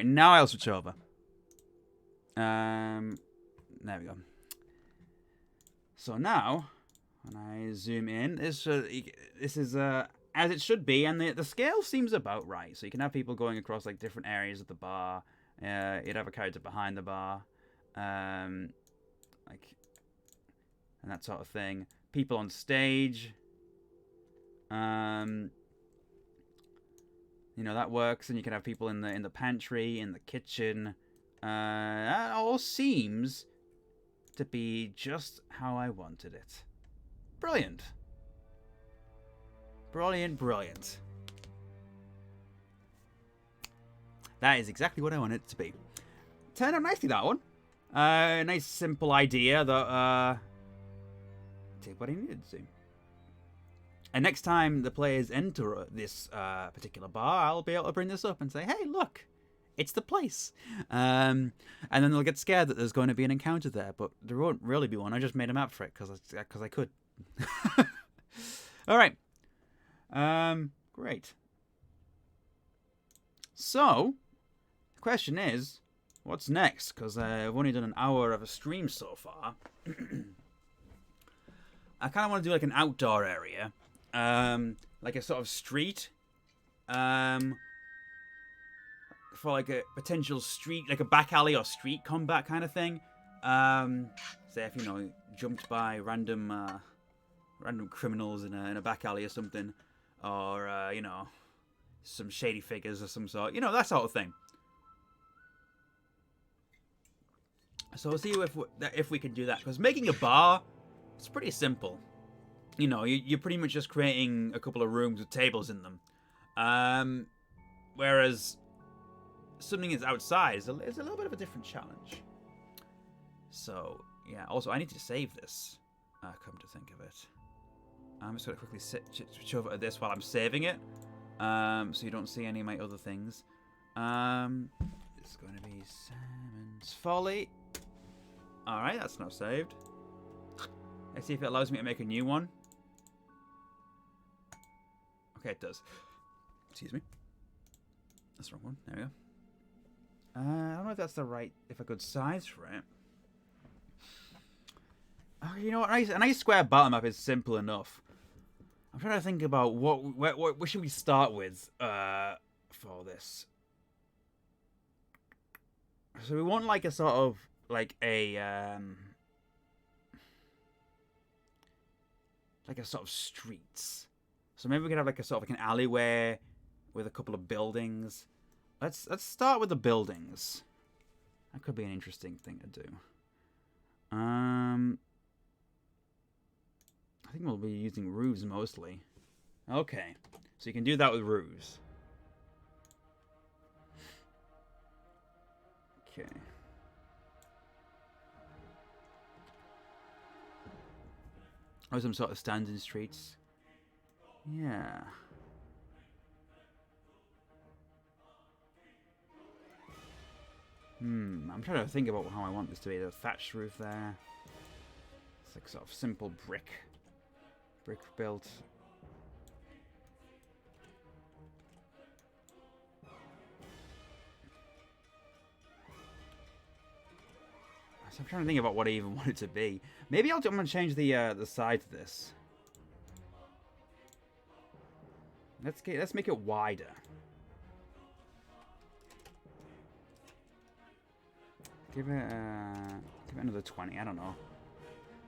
Now I'll switch over. There we go. So now, when I zoom in, this is as it should be, and the scale seems about right. So you can have people going across like different areas of the bar. You'd have a character behind the bar, and that sort of thing. People on stage. You know, that works, and you can have people in the pantry, in the kitchen. That all seems to be just how I wanted it. Brilliant. Brilliant. That is exactly what I wanted it to be. Turned out nicely, that one. Nice simple idea that did what he needed to. And next time the players enter this particular bar, I'll be able to bring this up and say, hey, look, it's the place. And then they'll get scared that there's going to be an encounter there, but there won't really be one. I just made a map for it because I could. All right. Great. So, the question is, what's next? Because I've only done an hour of a stream so far. I kind of want to do like an outdoor area. Like a sort of street, for like a potential street, like a back alley or street combat kind of thing. Say if jumped by random criminals in a back alley or something, or some shady figures of some sort, that sort of thing. So we'll see if we can do that, because making a bar, it's pretty simple. You're pretty much just creating a couple of rooms with tables in them. Whereas something that's outside is a little bit of a different challenge. So, yeah. Also, I need to save this, come to think of it. I'm just going to quickly switch over to this while I'm saving it, so you don't see any of my other things. It's going to be Salmon's Folly. Alright, that's not saved. Let's see if it allows me to make a new one. Okay, it does. Excuse me. That's the wrong one. There we go. I don't know if that's a good size for it. Oh, you know what? A nice square battle map is simple enough. I'm trying to think about what should we start with for this. So we want like a sort of like a sort of streets. So maybe we could have like a sort of like an alleyway with a couple of buildings. Let's start with the buildings. That could be an interesting thing to do. I think we'll be using roofs mostly. Okay, so you can do that with roofs. Okay. Or some sort of standing streets. Yeah. I'm trying to think about how I want this to be. The thatched roof there. It's like sort of simple brick built. So I'm trying to think about what I even want it to be. Maybe I'm going to change the size of this. Let's make it wider. Give it another 20. I don't know.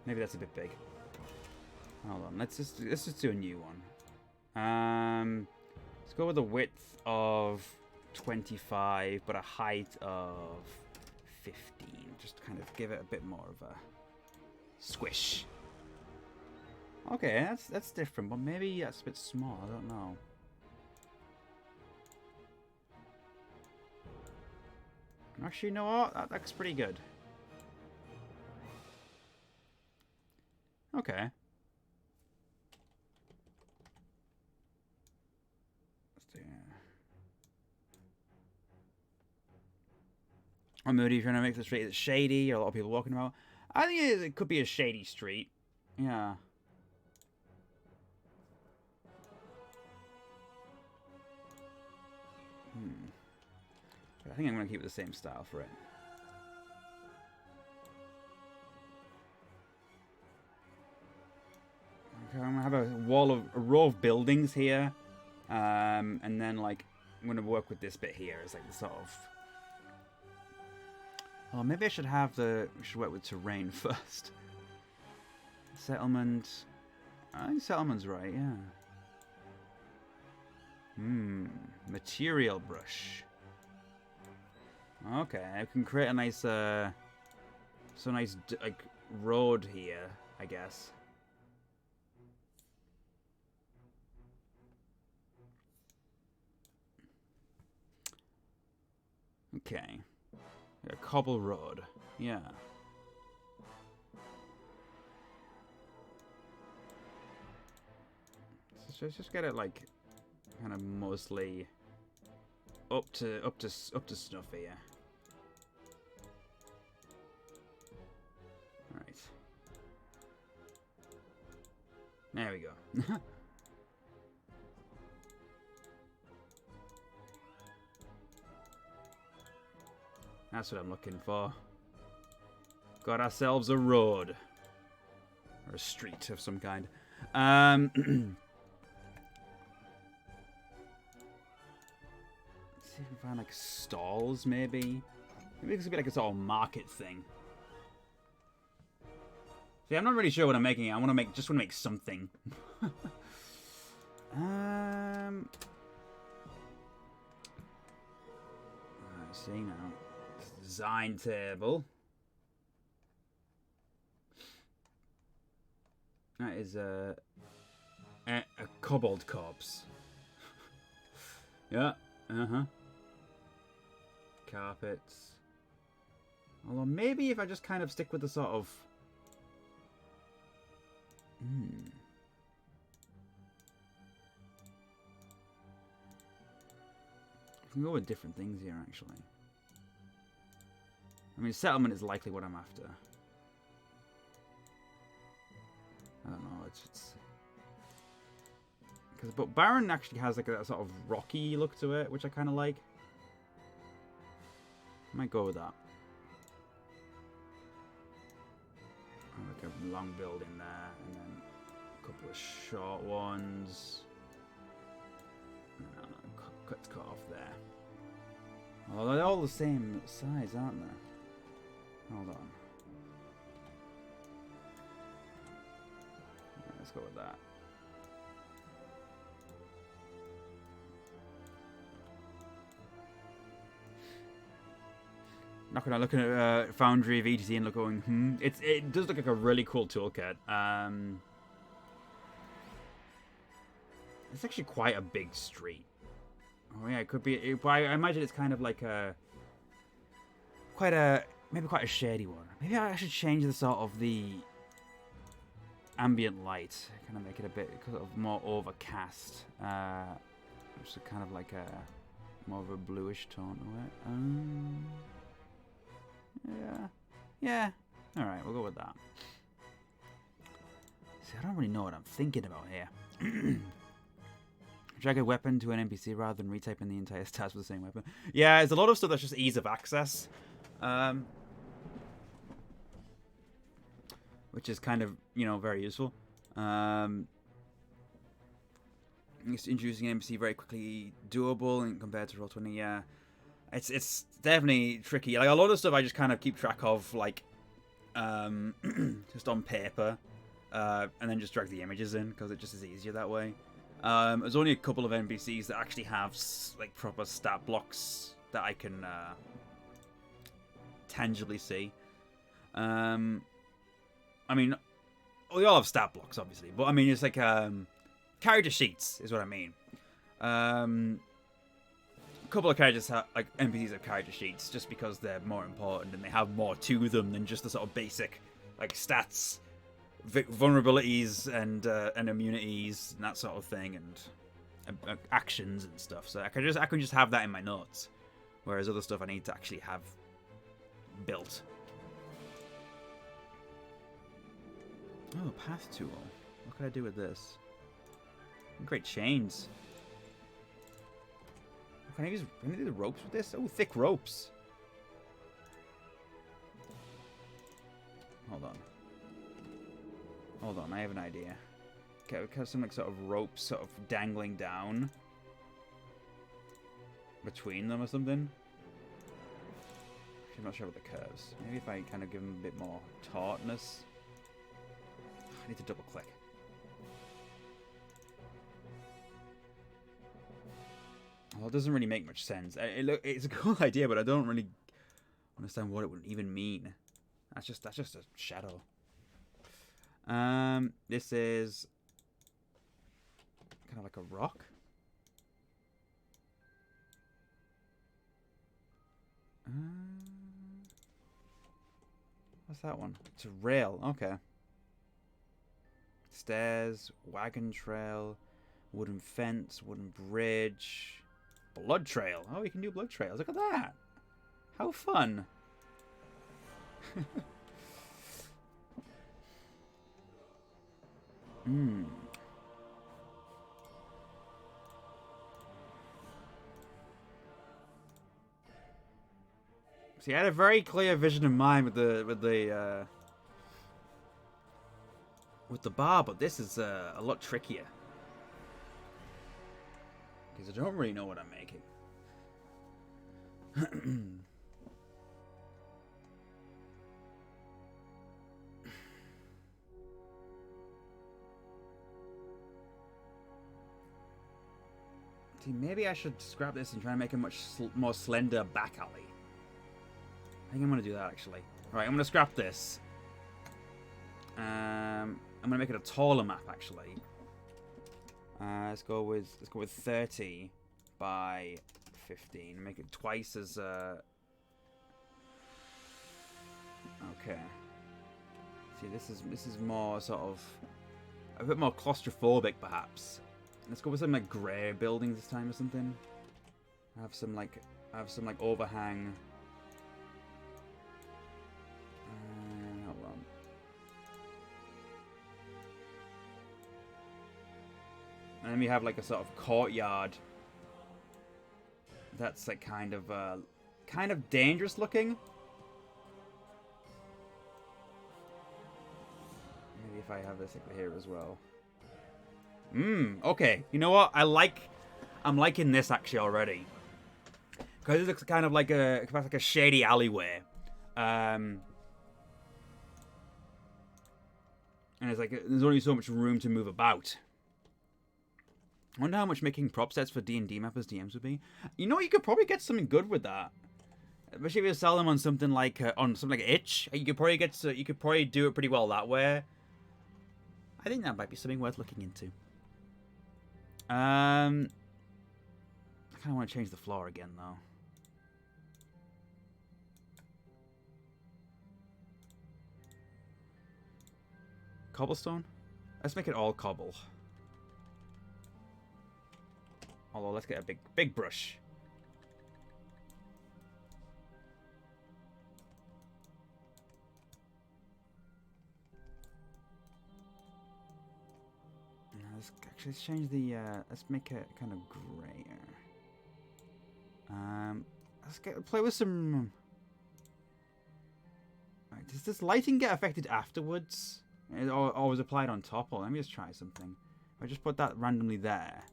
Maybe that's a bit big. Hold on. Let's just do a new one. Let's go with a width of 25, but a height of 15. Just kind of give it a bit more of a squish. Okay, that's different, but maybe that's a bit small. I don't know. Actually, you know what? That looks pretty good. Okay. Let's do. Or maybe if you're trying to make the street that's shady, or a lot of people walking about. I think it could be a shady street. Yeah. I think I'm going to keep it the same style for it. Okay, I'm going to have a row of buildings here. And then, like, I'm going to work with this bit here as, like, the sort of... Oh, maybe I should we should work with terrain first. Settlement. I think settlement's right, yeah. Material brush. Okay, I can create a nice, like, road here, I guess. Okay. A cobble road. Yeah. So let's just get it, like, kind of mostly up to snuff here. Right. There we go. That's what I'm looking for. Got ourselves a road. Or a street of some kind. Let's see if we can find, like, stalls, maybe. Maybe this could be like a sort of market thing. See, I'm not really sure what I'm making. I want to make, just want to make something. I see now. Design table. That is a kobold corpse. Yeah. Carpets. Although maybe if I just kind of stick with the sort of... I can go with different things here, actually. I mean, settlement is likely what I'm after. I don't know, it's... But Baron actually has like a sort of rocky look to it, which I kind of like. I might go with that. Oh, like a long building there, and then couple of short ones. No, cut off there. Although they're all the same size, aren't they? Hold on. Right, let's go with that. Not gonna look at Foundry of ETC and look going, It does look like a really cool toolkit. It's actually quite a big street. Oh yeah, it could be. I imagine it's kind of like maybe quite a shady one. Maybe I should change the sort of the ambient light, kind of make it a bit sort of more overcast. Just kind of like a more of a bluish tone to it. Yeah. All right, we'll go with that. See, I don't really know what I'm thinking about here. Drag a weapon to an NPC rather than retyping the entire stats with the same weapon. Yeah, there's a lot of stuff that's just ease of access. Which is kind of, very useful. It's introducing an NPC very quickly doable and compared to Roll20, yeah. It's definitely tricky. Like, a lot of stuff I just kind of keep track of, like, just on paper. And then just drag the images in, because it just is easier that way. There's only a couple of NPCs that actually have, like, proper stat blocks that I can tangibly see. I mean, we all have stat blocks, obviously, but I mean, it's like character sheets is what I mean. A couple of characters have, like, NPCs have character sheets just because they're more important and they have more to them than just the sort of basic, like, stats, vulnerabilities and immunities and that sort of thing, and actions and stuff. So I can just have that in my notes, whereas other stuff I need to actually have built. Oh, path tool. What can I do with this? Great chains. Can I do the ropes with this? Oh, thick ropes. Hold on, I have an idea. Okay, we have some like sort of ropes sort of dangling down between them or something. I'm not sure about the curves. Maybe if I kind of give them a bit more tautness. I need to double click. Well, it doesn't really make much sense. It's a cool idea, but I don't really understand what it would even mean. That's just a shadow. This is kind of like a rock. What's that one? It's a rail. Okay. Stairs, wagon trail, wooden fence, wooden bridge, blood trail. Oh, you can do blood trails. Look at that. How fun. See, I had a very clear vision in mind with the bar, but this is a lot trickier because I don't really know what I'm making. See, maybe I should scrap this and try and make a much more slender back alley. I think I'm going to do that, actually. Alright, I'm going to scrap this. I'm going to make it a taller map, actually. Let's go with 30 by 15. Make it twice as... Okay. See, this is more sort of... a bit more claustrophobic, perhaps. Let's go with some like grey buildings this time or something. I have some like overhang. Hold on. And then we have like a sort of courtyard. That's like kind of dangerous looking. Maybe if I have this like here as well. Okay. You know what? I'm liking this actually already. Because it looks kind of like a shady alleyway. And it's like there's only so much room to move about. I wonder how much making prop sets for D&D mappers DMs would be. You know, you could probably get something good with that. Especially if you sell them on something like Itch. You could probably do it pretty well that way. I think that might be something worth looking into. I kind of want to change the floor again though. Cobblestone? Let's make it all cobble. Although let's get a big brush. Let's change the let's make it kind of grayer. Let's play with some. Right, does this lighting get affected afterwards? Or was applied on top? Or let me just try something. If I just put that randomly there.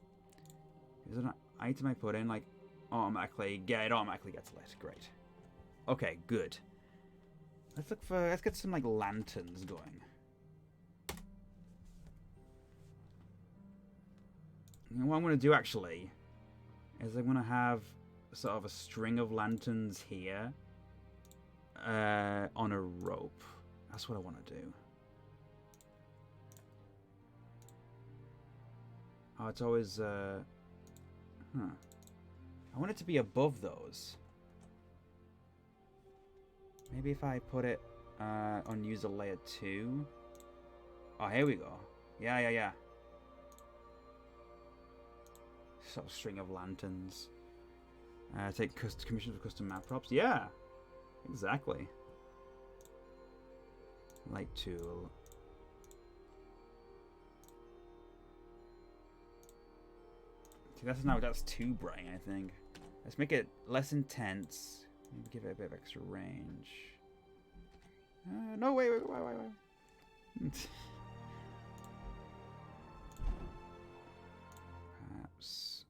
Is it an item I put in like automatically? Yeah, it automatically gets lit. Great. Okay, good. Let's get some like lanterns going. And what I'm going to do actually is I'm going to have sort of a string of lanterns here on a rope. That's what I want to do. Oh, it's always I want it to be above those. Maybe if I put it on user layer 2. Oh, here we go. Yeah. Sort of string of lanterns. Take commissions for custom map props. Yeah, exactly. Light tool. See, that's too bright, I think. Let's make it less intense. Maybe give it a bit of extra range. No, wait. Perhaps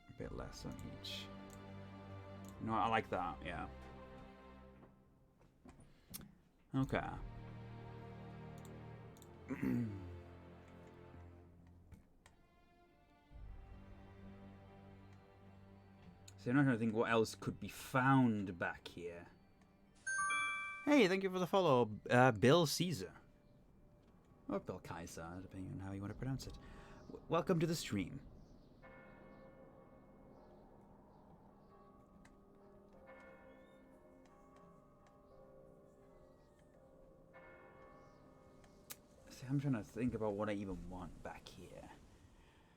a bit less on each. No, I like that, yeah. Okay. So I'm not trying to think what else could be found back here. Hey, thank you for the follow, Bill Caesar. Or Bill Kaiser, depending on how you want to pronounce it. Welcome to the stream. See, I'm trying to think about what I even want back here.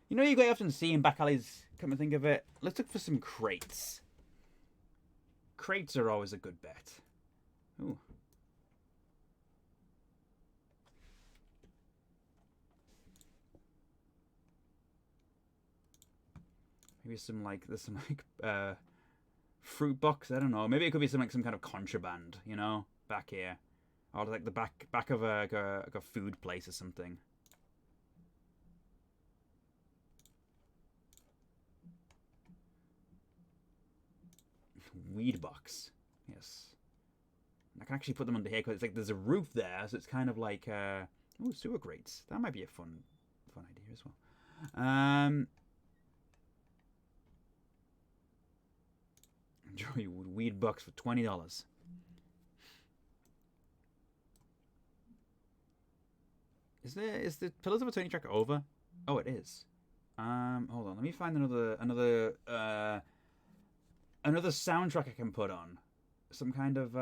You know, you quite often see in back alleys, come to think of it, let's look for some crates. Crates are always a good bet. Ooh. Maybe some like, there's some like, fruit box, I don't know. Maybe it could be some kind of contraband, you know, back here. Or like the back of like a food place or something. Weed box. Yes. I can actually put them under here because it's like there's a roof there, so it's kind of like oh, sewer grates. That might be a fun idea as well. Enjoy weed box for $20. Is the Pillars of Eternity track over? Oh, it is. Hold on. Let me find another soundtrack I can put on. Some kind of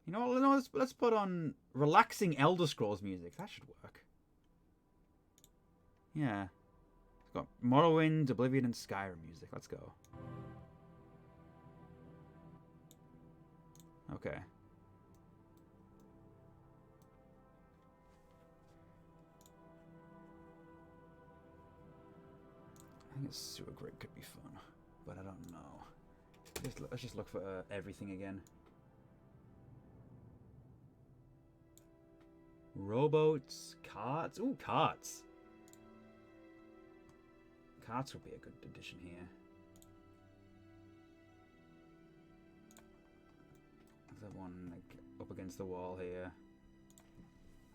you know what? No, let's put on relaxing Elder Scrolls music. That should work. Yeah. It's got Morrowind, Oblivion, and Skyrim music. Let's go. Okay. I think a sewer grate could be fun, but I don't know. Let's just look for everything again. Rowboats, carts. Ooh, carts. Carts would be a good addition here. There's one like up against the wall here.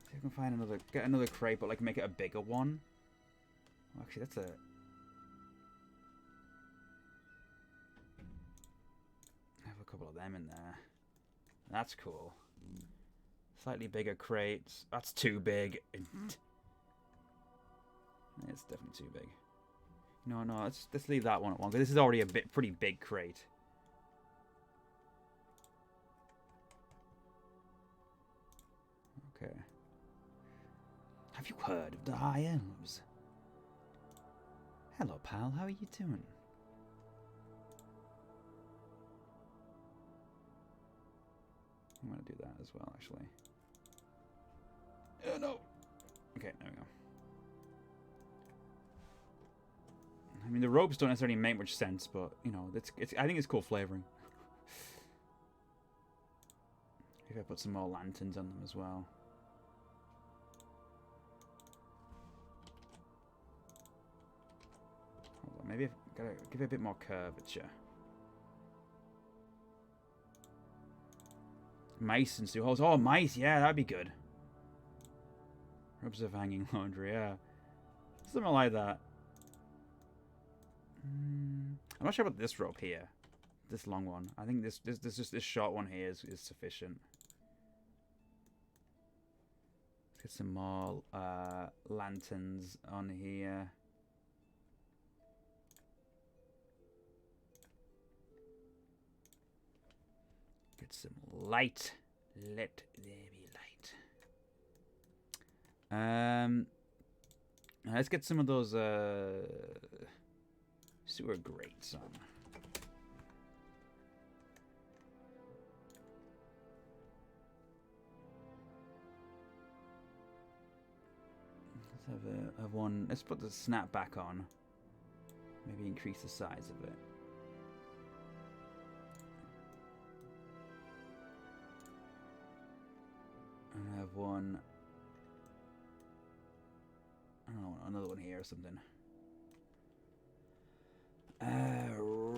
See if I can find another, get another crate, but like make it a bigger one. Well, actually, that's a. I have a couple of them in there. That's cool. Slightly bigger crates. That's too big. It's definitely too big. No, let's leave that one at one because this is already a pretty big crate. Okay. Have you heard of the High Elves? Hello, pal. How are you doing? I'm gonna do that as well, actually. Oh no. Okay, there we go. I mean, the ropes don't necessarily make much sense, but you know, it's. I think it's cool flavoring. Maybe I put some more lanterns on them as well. Hold on, maybe I've gotta give it a bit more curvature. Mice and Sue holes. Oh, mice, yeah, that'd be good. Ropes of hanging laundry, yeah. Something like that. I'm not sure about this rope here. This long one. I think this short one here is sufficient. Let's get some more lanterns on here. Get some light. Let there be light. Let's get some of those sewer grates on. Let's have one. Let's put the snap back on. Maybe increase the size of it. And I have one. I don't know, another one here or something.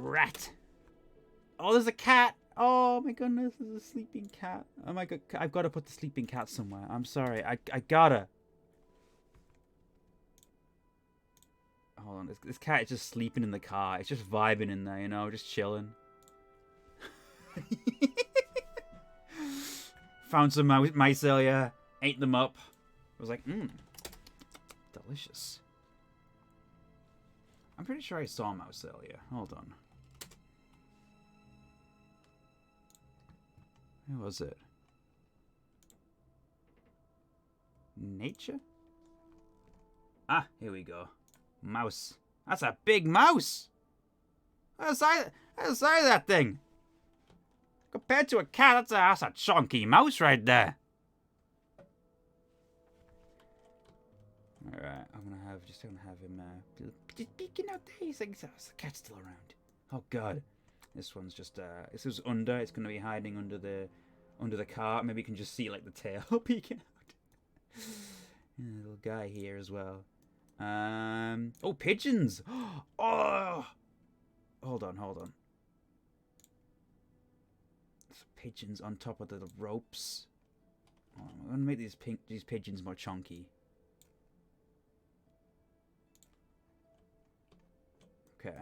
Rat. Oh, there's a cat. Oh my goodness, there's a sleeping cat. Oh my god, I've got to put the sleeping cat somewhere. I'm sorry, I gotta. Hold on, this cat is just sleeping in the car. It's just vibing in there, you know, just chilling. Found some mice earlier, ate them up. I was like, delicious. I'm pretty sure I saw a mouse earlier. Hold on. Where was it? Nature? Ah, here we go. Mouse. That's a big mouse! What's the size of that thing? Compared to a cat, that's a chunky mouse right there. Alright, I'm gonna have him just peeking out there. He's like, the cat's still around. Oh god. This one's just this is under, it's gonna be hiding under the cart. Maybe you can just see like the tail peeking out. And a little guy here as well. Oh, pigeons! Oh! Hold on. Some pigeons on top of the ropes. Oh, I'm gonna make these pigeons more chunky. Okay.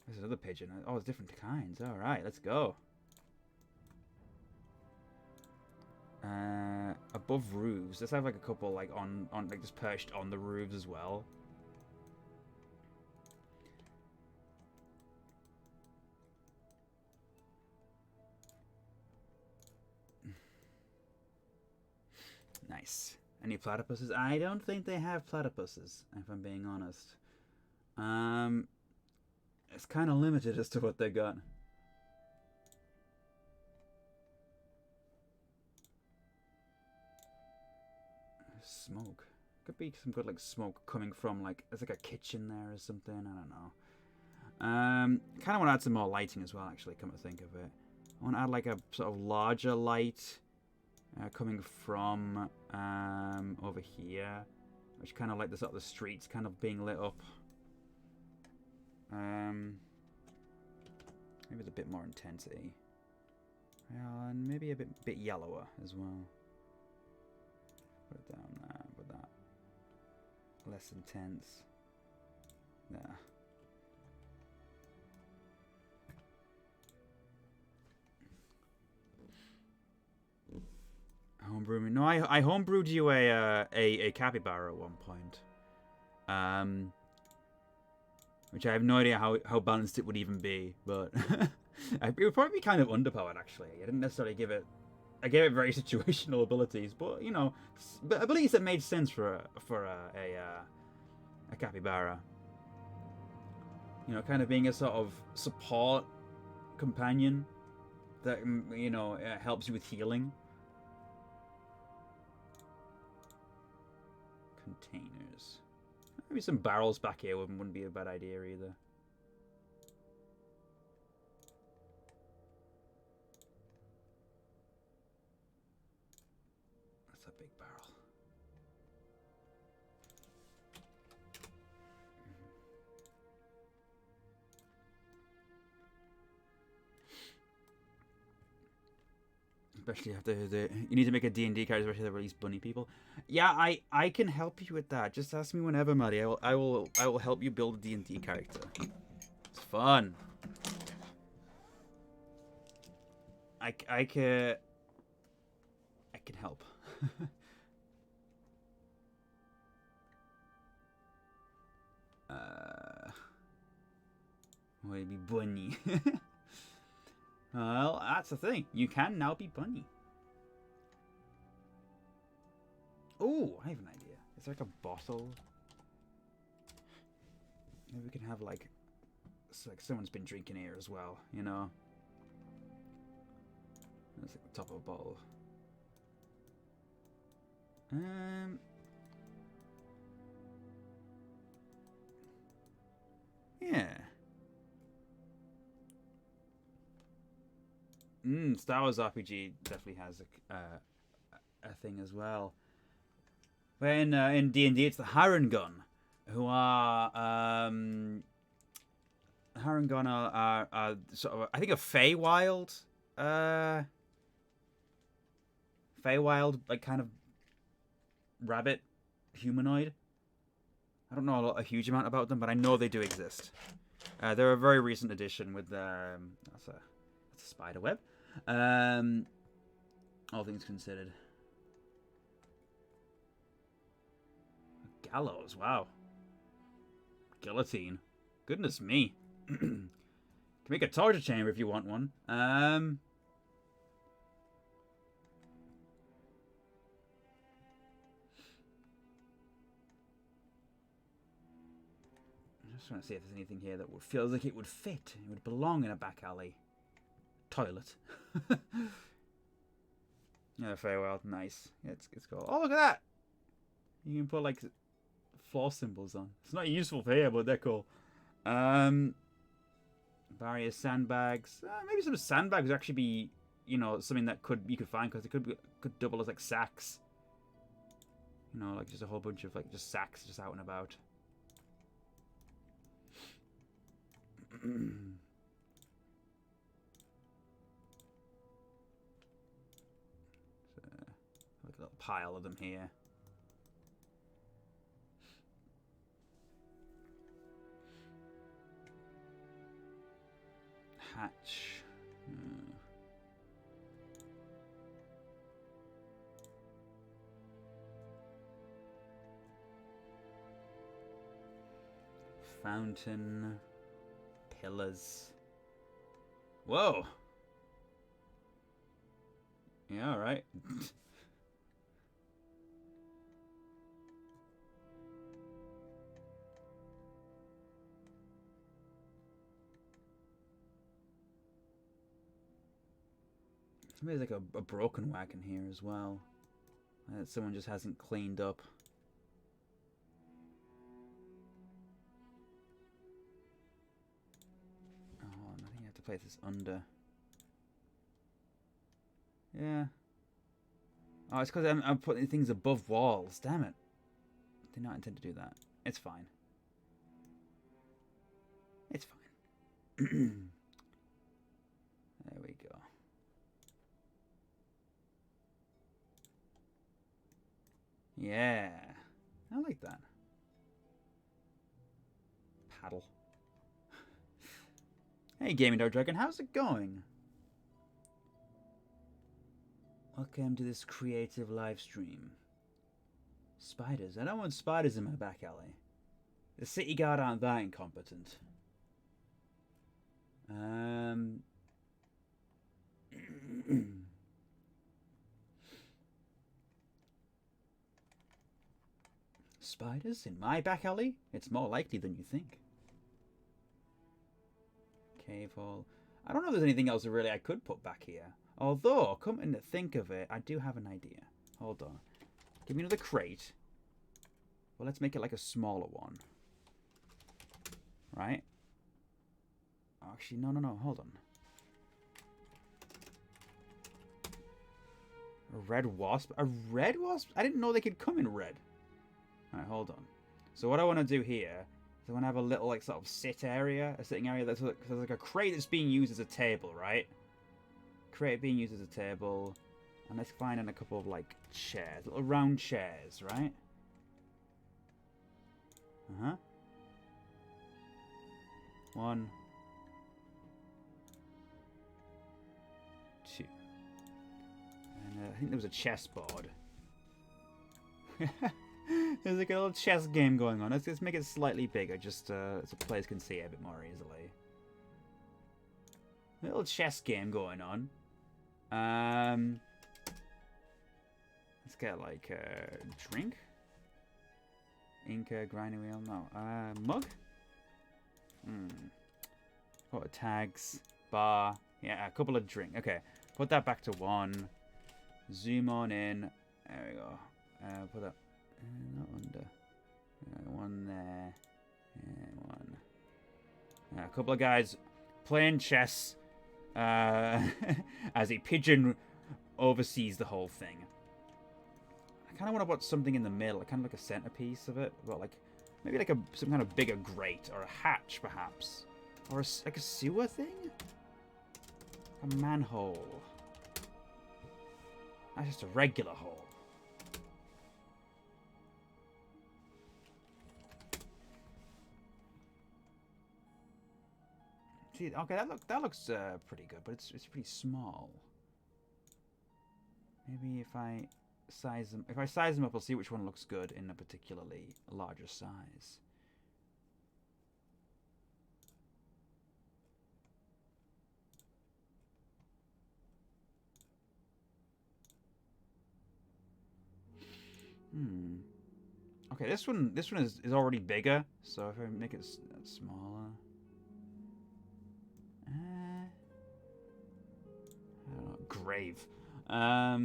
There's another pigeon. Oh, there's different kinds. All right, let's go. Above roofs. Let's have like a couple like on like just perched on the roofs as well. Nice. Any platypuses? I don't think they have platypuses, if I'm being honest. It's kind of limited as to what they got. Smoke. Could be some good like smoke coming from like there's like a kitchen there or something. I don't know. Kind of want to add some more lighting as well. Actually, come to think of it, I want to add like a sort of larger light coming from over here, which kind of like the sort of the streets kind of being lit up. Maybe with a bit more intensity. Yeah, and maybe a bit yellower as well. Put it down there with that. Less intense. There. Homebrewing. No, I homebrewed you a capybara at one point. Which I have no idea how balanced it would even be, but it would probably be kind of underpowered actually. I didn't necessarily give it. I gave it very situational abilities, but you know, abilities that made sense for a capybara. You know, kind of being a sort of support companion that you know helps you with healing. Containers. Maybe some barrels back here wouldn't be a bad idea either. That's a big barrel. Especially after you need to make a D&D character, especially the release bunny people. Yeah, I can help you with that. Just ask me whenever, Maddie. I will help you build a D&D character. It's fun. I can help. Maybe bunny. Well, that's the thing. You can now be bunny. Oh, I have an idea. Is there like a bottle? Maybe we can have like, it's like someone's been drinking here as well, you know? That's like the top of a bottle. Yeah. Star Wars RPG definitely has a thing as well. When in D&D, it's the Harengon, who are Harengon are sort of, I think, a Feywild, like kind of rabbit humanoid. I don't know a huge amount about them, but I know they do exist. They're a very recent addition with that's a spider web. All things considered. Gallows, wow. Guillotine. Goodness me. Can make a torture chamber if you want one. I just want to see if there's anything here that feels like it would fit. It would belong in a back alley. Toilet. Yeah, very well. Nice. Yeah, it's cool. Oh, look at that! You can put like floor symbols on. It's not useful for here, but they're cool. Barrier sandbags. Maybe some sandbags would actually be, you know, something that you could find, because it could double as like sacks. You know, like just a whole bunch of like just sacks just out and about. Like a little pile of them here. Hatch. Fountain. Pillars. Whoa. Yeah, all right. Maybe there's like a broken wagon here as well that someone just hasn't cleaned up. Fireplace is under. Yeah. Oh, it's because I'm putting things above walls. Damn it. Did not intend to do that. It's fine. It's fine. There we go. Yeah. I like that. Paddle. Hey, Gaming Dog Dragon, how's it going? Welcome to this creative live stream. Spiders. I don't want spiders in my back alley. The city guard aren't that incompetent. Spiders in my back alley? It's more likely than you think. Cave hole. I don't know if there's anything else really I could put back here. Although, come to think of it, I do have an idea. Hold on. Give me another crate. Well, let's make it like a smaller one. Right? Actually, no. Hold on. A red wasp? A red wasp? I didn't know they could come in red. Alright, hold on. So what I want to do here is I want to have a little, like, sort of sit area. A sitting area that's like a crate that's being used as a table, right? Crate being used as a table. And let's find in a couple of, like, chairs. Little round chairs, right? Uh-huh. 1, 2. And I think there was a chessboard. There's like a little chess game going on. Let's make it slightly bigger, just so players can see it a bit more easily. A little chess game going on. Let's get like a drink. Inca, grinding wheel, no. Mug? What tags? Bar. Yeah, a couple of drink. Okay, put that back to 1. Zoom on in. There we go. Put that not under. 1 there. And 1. A couple of guys playing chess as a pigeon oversees the whole thing. I kind of want to put something in the middle, kind of like a centerpiece of it, but like maybe like some kind of bigger grate or a hatch, perhaps, or like a sewer thing, a manhole. That's just a regular hole. See, okay, that looks pretty good, but it's pretty small. Maybe if I size them up, I'll see which one looks good in a particularly larger size. Okay, this one is already bigger, so if I make it smaller. I don't know, grave. I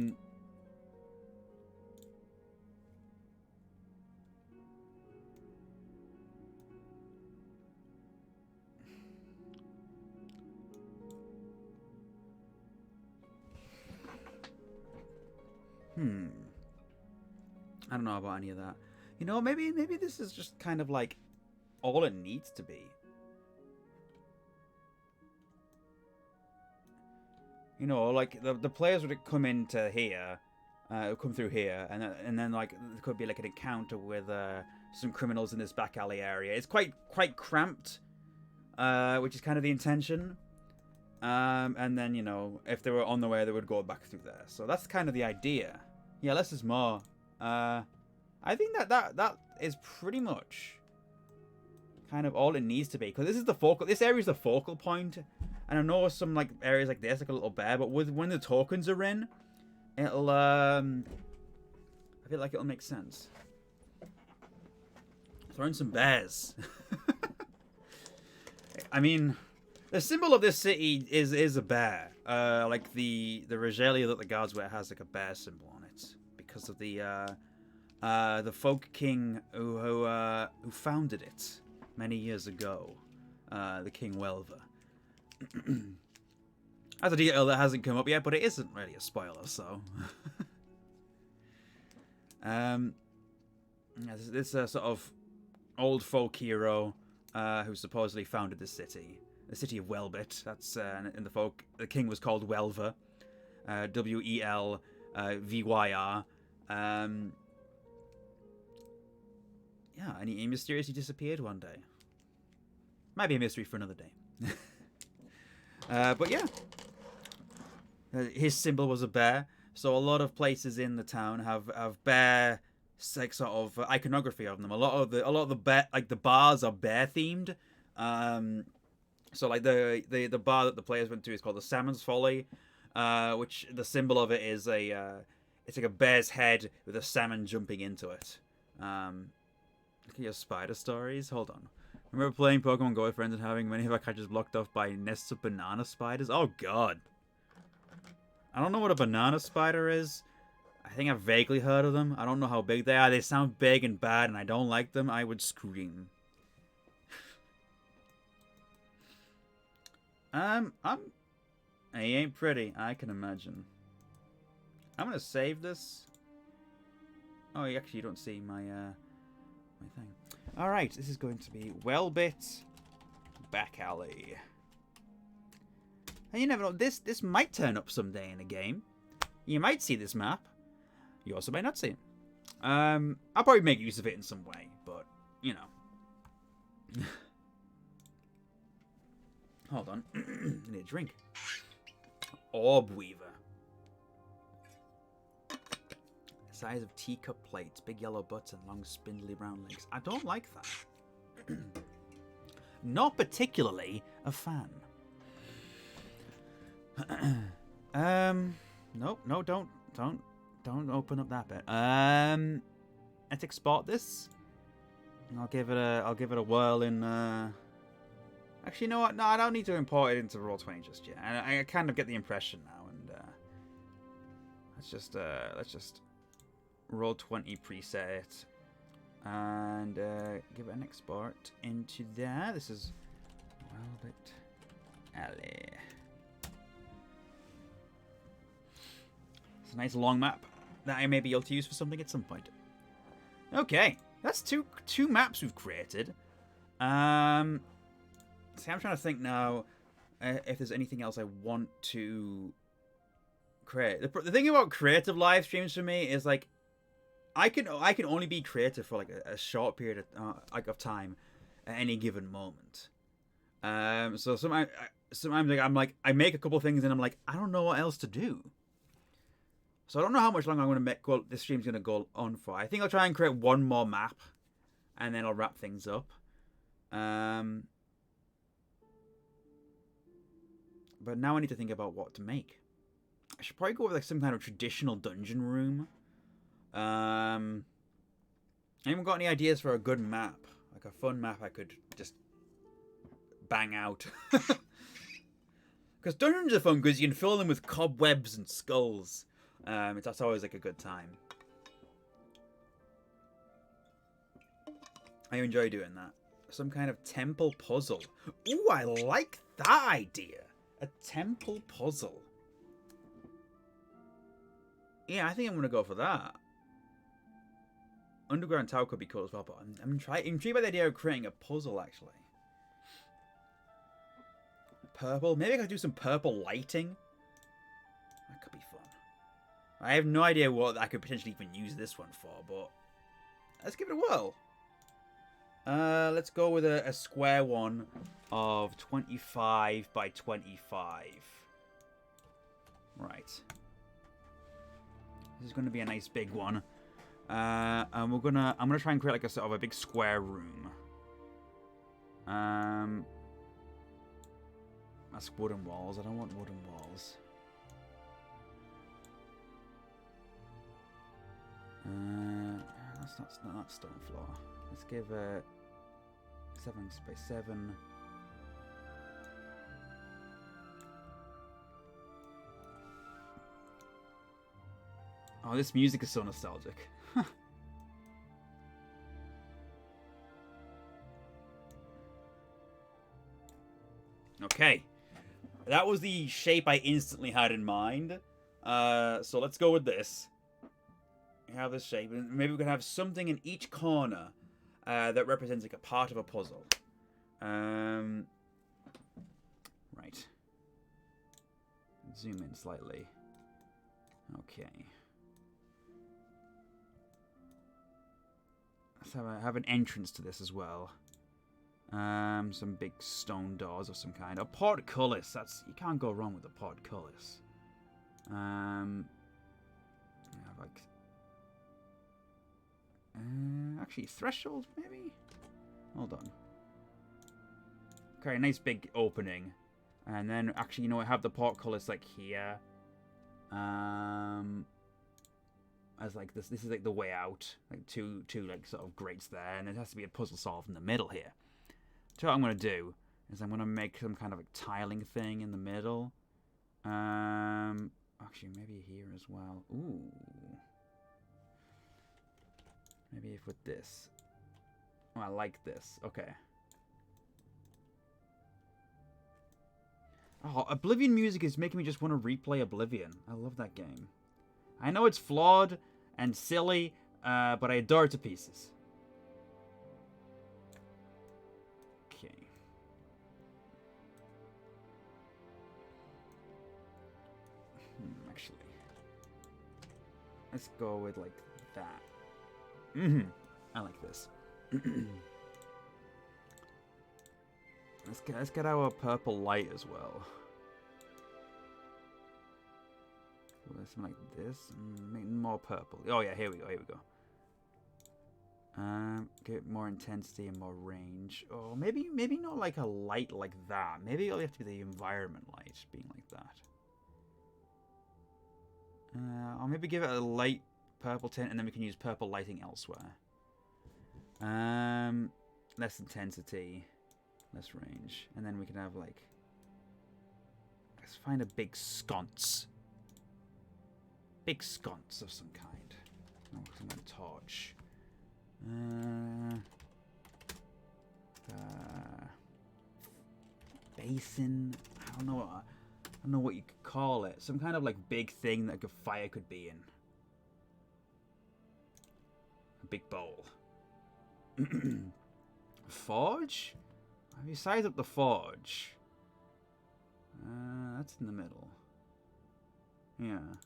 don't know about any of that. You know, maybe this is just kind of like all it needs to be. You know, like the players would come into here, come through here, and then like there could be like an encounter with some criminals in this back alley area. It's quite cramped, which is kind of the intention. And then, you know, if they were on the way, they would go back through there. So that's kind of the idea. Yeah, less is more. I think that is pretty much kind of all it needs to be, because this area is the focal point. And I know some like areas like this, like a little bear, but when the tokens are in, it'll I feel like it'll make sense. Throw in some bears. I mean, the symbol of this city is a bear. Like the regalia that the guards wear has like a bear symbol on it because of the folk king who founded it many years ago, the King Welver. That's a detail that hasn't come up yet, but it isn't really a spoiler, so. This sort of old folk hero who supposedly founded the city of Welbit. That's in the folk. The king was called Welver, Welvyr. Yeah, and he mysteriously disappeared one day. Might be a mystery for another day. But yeah, his symbol was a bear. So a lot of places in the town have bear, like, sort of iconography of them. A lot of the bear, like the bars are bear themed. So like the bar that the players went to is called the Salmon's Folly, which the symbol of it is it's like a bear's head with a salmon jumping into it. Look at your spider stories. Hold on. Remember playing Pokemon Go with friends and having many of our catches blocked off by nests of banana spiders? Oh god. I don't know what a banana spider is. I think I've vaguely heard of them. I don't know how big they are. They sound big and bad and I don't like them. I would scream. He ain't pretty, I can imagine. I'm gonna save this. Oh, actually you don't see my my thing. Alright, this is going to be Welbit Back Alley. And you never know, this might turn up someday in a game. You might see this map. You also might not see it. I'll probably make use of it in some way, but, you know. Hold on. I need a drink. Orb Weaver. Size of teacup plates, big yellow butts, and long spindly brown legs. I don't like that. Not particularly a fan. Nope, no, don't open up that bit. Let's export this. And I'll give it a whirl in. Actually, you know what? No, I don't need to import it into Roll20 just yet. I kind of get the impression now, and let's just Roll20 preset it and give it an export into there. This is Welbit Alley. It's a nice long map that I may be able to use for something at some point. Okay, that's two maps we've created. See, I'm trying to think now if there's anything else I want to create. The thing about creative live streams for me is like I can only be creative for like a short period of time at any given moment. So sometimes like I make a couple things and I'm like I don't know what else to do. So I don't know how much longer I'm going to this stream's going to go on for. I think I'll try and create one more map, and then I'll wrap things up. But now I need to think about what to make. I should probably go with like some kind of traditional dungeon room. Anyone got any ideas for a good map? Like a fun map I could just bang out. Because dungeons are fun because you can fill them with cobwebs and skulls. That's always like a good time. I enjoy doing that. Some kind of temple puzzle. Ooh, I like that idea. A temple puzzle. Yeah, I think I'm going to go for that. Underground Tower could be cool as well, but I'm intrigued by the idea of creating a puzzle, actually. Purple. Maybe I could do some purple lighting. That could be fun. I have no idea what I could potentially even use this one for, but let's give it a whirl. Let's go with a square one of 25 by 25. Right. This is going to be a nice big one. And I'm gonna try and create like a sort of a big square room. That's wooden walls. I don't want wooden walls. That's not stone floor. Let's give it 7 by 7. Oh, this music is so nostalgic. Okay. That was the shape I instantly had in mind. So let's go with this. We have this shape, and maybe we can have something in each corner that represents like a part of a puzzle. Right. Zoom in slightly. Okay. Let's have an entrance to this as well. Some big stone doors of some kind. A portcullis. You can't go wrong with a portcullis. Like actually threshold maybe. Hold on. Okay, nice big opening, and then actually, you know, I have the portcullis like here. As like this is like the way out, like two like sort of grates there, and there has to be a puzzle solved in the middle here. So what I'm gonna do is I'm gonna make some kind of like tiling thing in the middle. Actually maybe here as well. Ooh. Maybe if with this. Oh, I like this. Okay. Oh, Oblivion music is making me just want to replay Oblivion. I love that game. I know it's flawed and silly, but I adore it to pieces. Okay. Actually, let's go with like that. I like this. Let's get our purple light as well. Something like this. Make more purple. Oh yeah, here we go. Get more intensity and more range. Oh, maybe not like a light like that. Maybe it'll have to be the environment light being like that. Or maybe give it a light purple tint, and then we can use purple lighting elsewhere. Less intensity, less range, and then we can have like. Let's find a big sconce. Big sconce of some kind. Oh, some kind of torch. Basin. I don't know what you could call it. Some kind of like big thing that a fire could be in. A big bowl. Forge? Have you sized up the forge? That's in the middle. Yeah.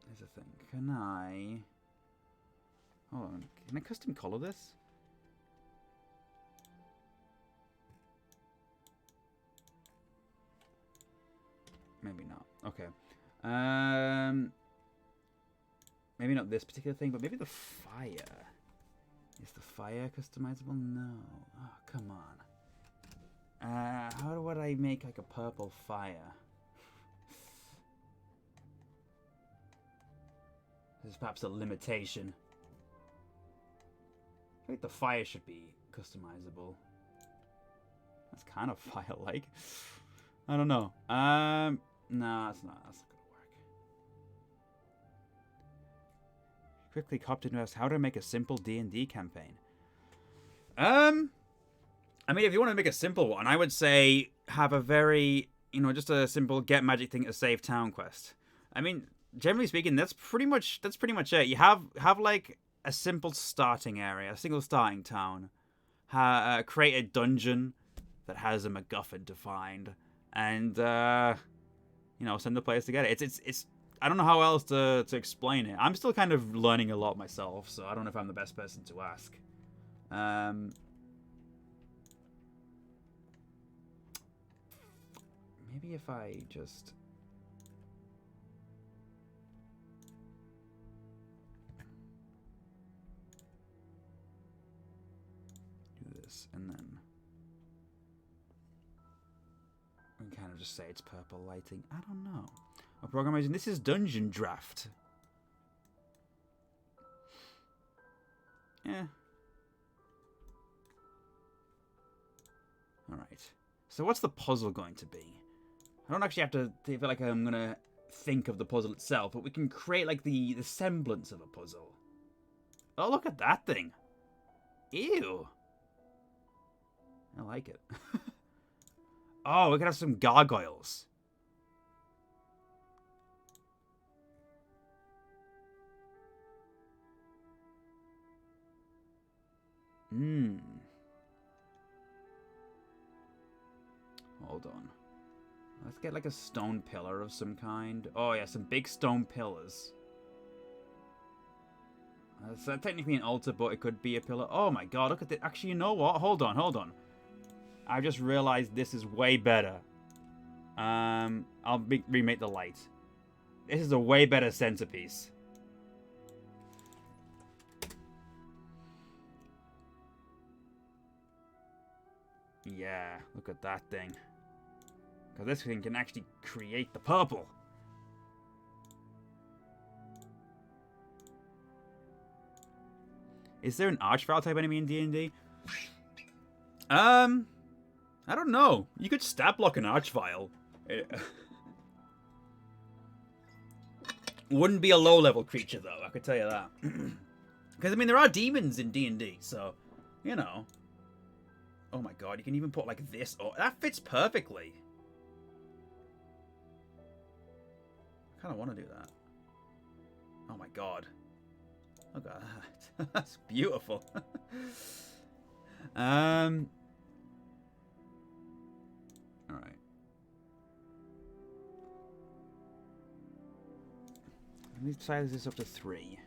Here's the thing. Can I... Hold on. Can I custom color this? Maybe not. Okay. Maybe not this particular thing, but maybe the fire. Is the fire customizable? No. Oh, come on. How would I make like a purple fire? This is perhaps a limitation. I think the fire should be customizable. That's kind of fire-like. I don't know. No, that's not gonna work. Quickly copped into us how to make a simple D&D campaign. I mean, if you want to make a simple one, I would say have a very, just a simple get magic thing to save town quest. I mean, generally speaking, that's pretty much it. You have like a simple starting area, a single starting town. Create a dungeon that has a MacGuffin to find, and send the players to get it. It's I don't know how else to explain it. I'm still kind of learning a lot myself, so I don't know if I'm the best person to ask. Maybe if I just... do this, and then... we can kind of just say it's purple lighting. I don't know. A programming... This is Dungeondraft. Yeah. Alright. So what's the puzzle going to be? I don't actually have to feel like I'm going to think of the puzzle itself, but we can create like the semblance of a puzzle. Oh, look at that thing. Ew. I like it. Oh, we could have some gargoyles. Hmm. Hold on. Let's get like a stone pillar of some kind. Oh yeah, some big stone pillars. It's technically an altar, but it could be a pillar. Oh my god, look at this. Actually, you know what? Hold on, hold on. I just realized this is way better. I'll remake the light. This is a way better centerpiece. Yeah, look at that thing. Because this thing can actually create the purple. Is there an Archvile type enemy in D&D? I don't know. You could stat block an Archvile. Wouldn't be a low-level creature, though, I could tell you that. Because, I mean, there are demons in D&D, so, you know. Oh my god, you can even put, like, this. Oh, that fits perfectly. I kind of want to do that. Oh my god. Look at that. That's beautiful. Alright. Let me size this up to 3.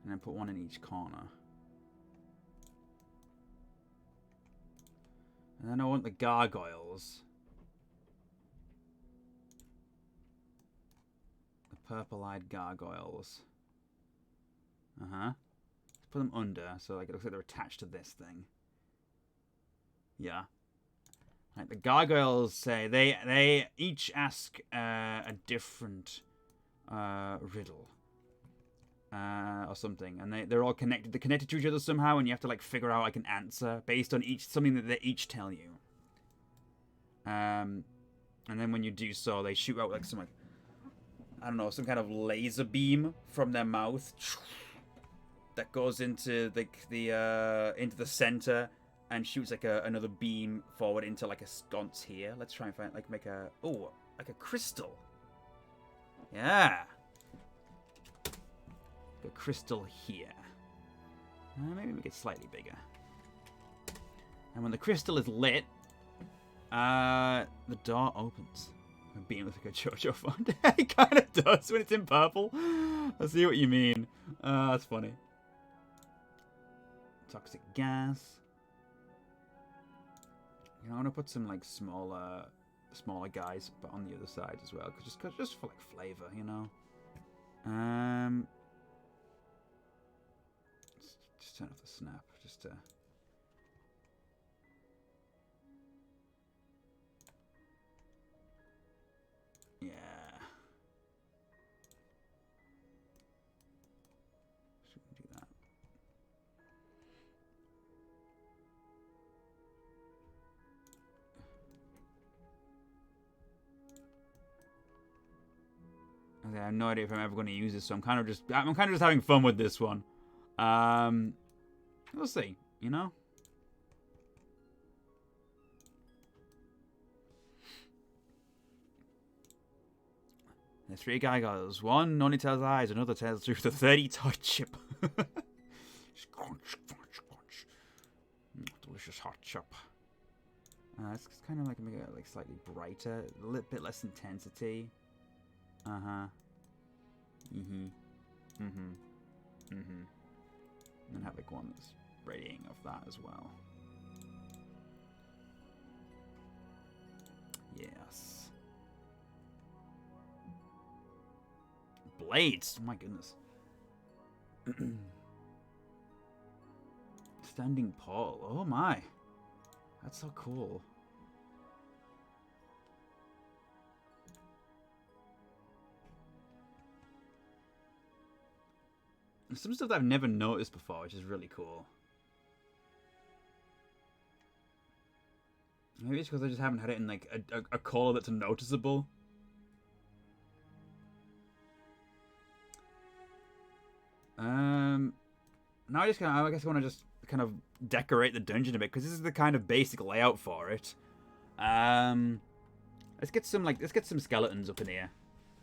And then put one in each corner. And then I want the gargoyles. The purple-eyed gargoyles. Uh-huh. Let's put them under, so like it looks like they're attached to this thing. Yeah. Like the gargoyles say they each ask a different riddle. Or something, and they're all connected. They're connected to each other somehow, and you have to like figure out like an answer based on something that they each tell you. And then when you do so, they shoot out like some I don't know, some kind of laser beam from their mouth that goes into into the center and shoots like another beam forward into like a sconce here. Let's try and find make a like a crystal. Yeah. A crystal here. Maybe make it slightly bigger. And when the crystal is lit, the door opens. A beam looks like a JoJo font. It kind of does when it's in purple. I see what you mean. That's funny. Toxic gas. You know, I want to put some like smaller guys, but on the other side as well, just for like flavor, you know. Just turn off the snap, just to... Yeah. Shouldn't do that. Okay, I have no idea if I'm ever going to use this, so I'm kind of just having fun with this one. We'll see, you know? The 3 gargoyles. One only tells lies, another tells the truth. The 30 touch chip. Just crunch, crunch, crunch. Delicious hot chip. It's kind of like make it like slightly brighter, a little bit less intensity. Uh-huh. Mm-hmm. Mm-hmm. Mm-hmm. And have like one that's radiating off that as well. Yes. Blades! Oh my goodness. Standing portal. Oh my. That's so cool. Some stuff that I've never noticed before, which is really cool. Maybe it's because I just haven't had it in like a color that's noticeable. Now I guess I want to just kind of decorate the dungeon a bit because this is the kind of basic layout for it. Let's get some skeletons up in here,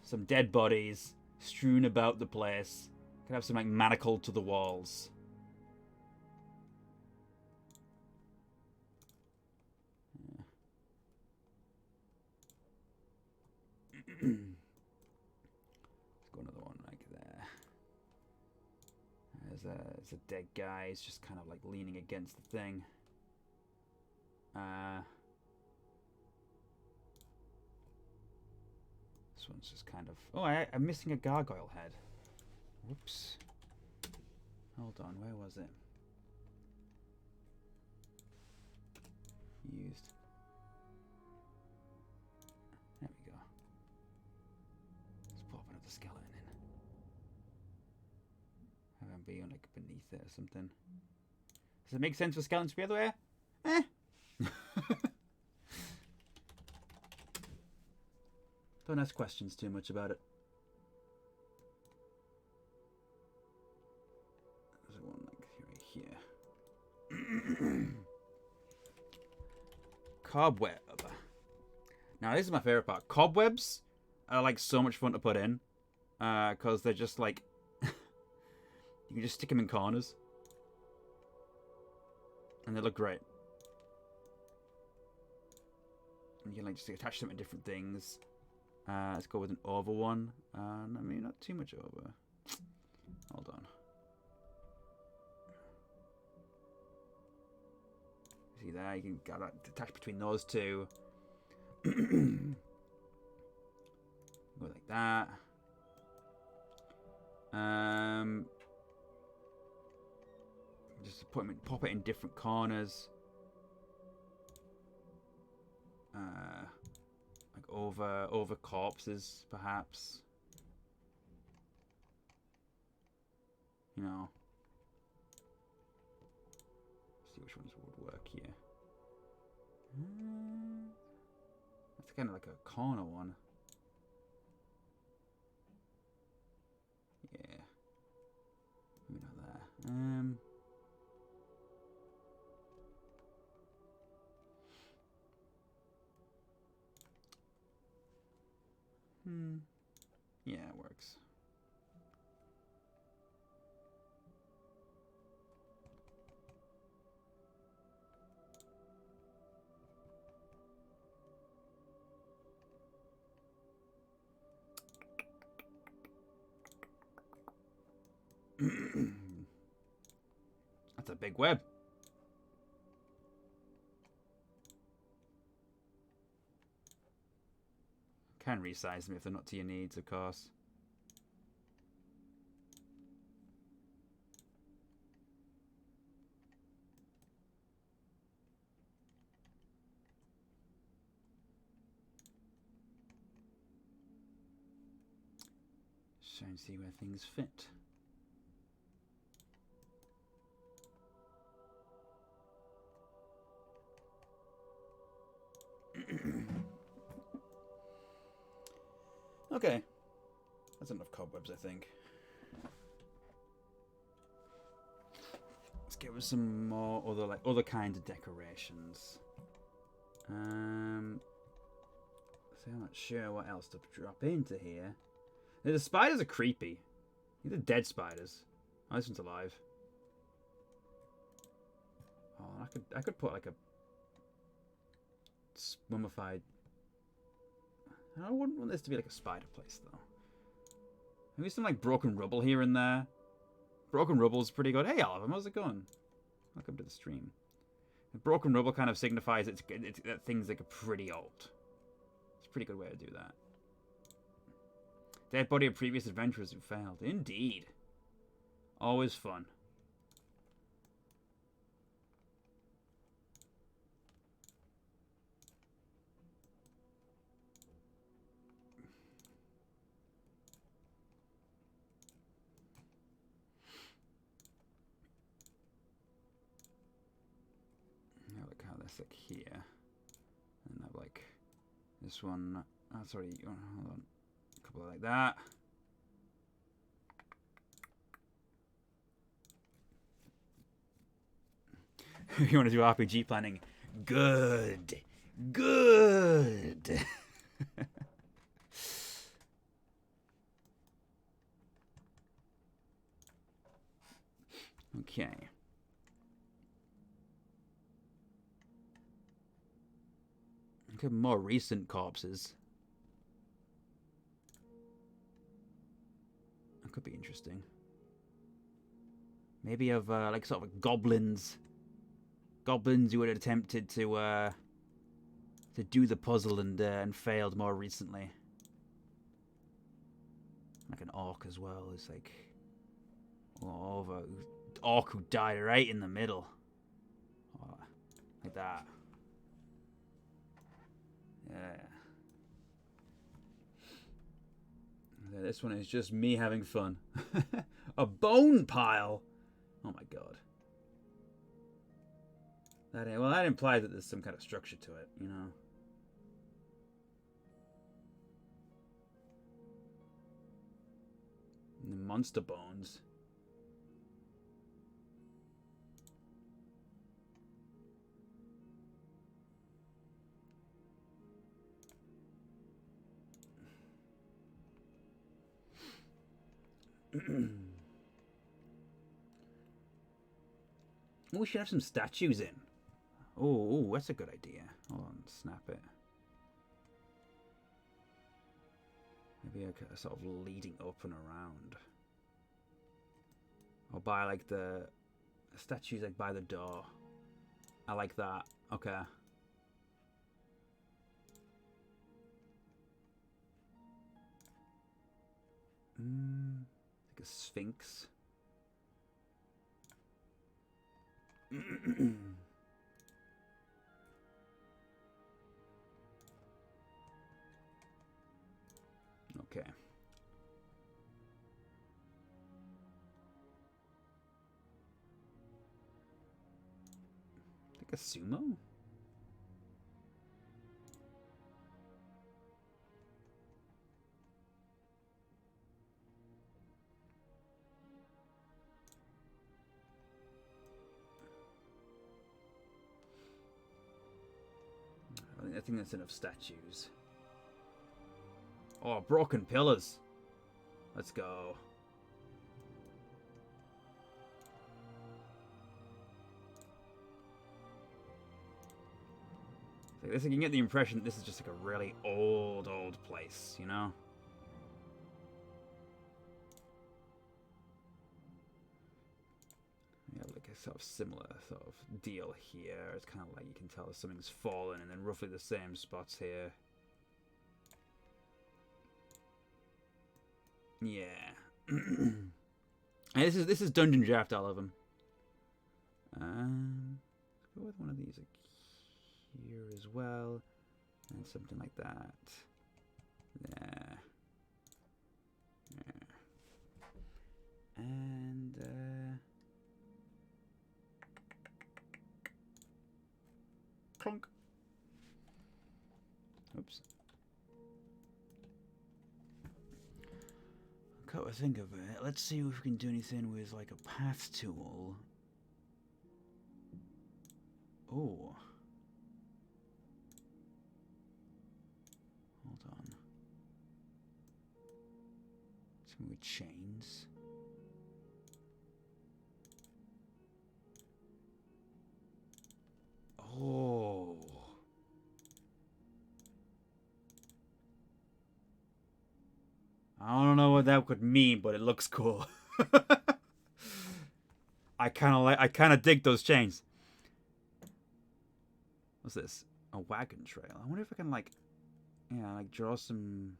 some dead bodies strewn about the place. Can have some like manacled to the walls. Let's go another one like there. There's a dead guy. He's just kind of like leaning against the thing. This one's just kind of... Oh, I'm missing a gargoyle head. Whoops. Hold on, where was it? Used. There we go. Let's pop another skeleton in. Have him be on, like, beneath it or something. Does it make sense for skeletons to be other way? Don't ask questions too much about it. There's one like right here. Cobweb. Now this is my favorite part. Cobwebs are like so much fun to put in, because they're just like you can just stick them in corners, and they look great. And you can like just attach them to different things. Let's go with an over one. I mean, not too much over. Hold on. See there? You can get attach between those two. Go like that. Just pop it in different corners. Like over corpses, perhaps. You know. See which ones would work here. That's kind of like a corner one. Yeah. Maybe not there. Yeah, it works. That's a big web. Can resize them if they're not to your needs, of course. Just trying to see where things fit. Okay, that's enough cobwebs, I think. Let's get with some more other kinds of decorations. So I'm not sure what else to drop into here. The spiders are creepy. These are dead spiders. Oh, this one's alive. Oh, I could put like a mummified. I wouldn't want this to be like a spider place, though. Maybe some like broken rubble here and there. Broken rubble's pretty good. Hey, Oliver, how's it going? Welcome to the stream. The broken rubble kind of signifies that things like are pretty old. It's a pretty good way to do that. Dead body of previous adventurers who failed. Indeed. Always fun. Like here, and have like this one. Oh, sorry, hold on, a couple like that. If you want to do RPG planning, good. Good. Okay. Look at more recent corpses. That could be interesting. Maybe of like sort of goblins. Goblins who had attempted to do the puzzle and failed more recently. Like an orc as well. It's like over orc who died right in the middle. Oh, like that. Yeah. This one is just me having fun. A bone pile. Oh my god. That implies that there's some kind of structure to it, you know. And the monster bones. We should have some statues in. Oh, that's a good idea. Hold on, snap it. Maybe a sort of leading up and around. Or by like the statues like by the door. I like that. Okay. Like a sphinx. Okay. Like a sumo? I think that's enough statues. Oh, broken pillars. Let's go. So this, you can get the impression that this is just like a really old place, you know? Yeah, like a sort of similar sort of deal here. It's kind of like you can tell something's fallen, and then roughly the same spots here. Yeah. And this is Dungeondraft, all of them. Let's go with one of these like here as well, and something like that. There. Yeah. And clunk. Oops. Come to think of it, let's see if we can do anything with like a path tool. Oh. Hold on. Something with chains. Oh. I don't know what that could mean, but it looks cool. I kind of dig those chains. What's this? A wagon trail. I wonder if I can like draw some.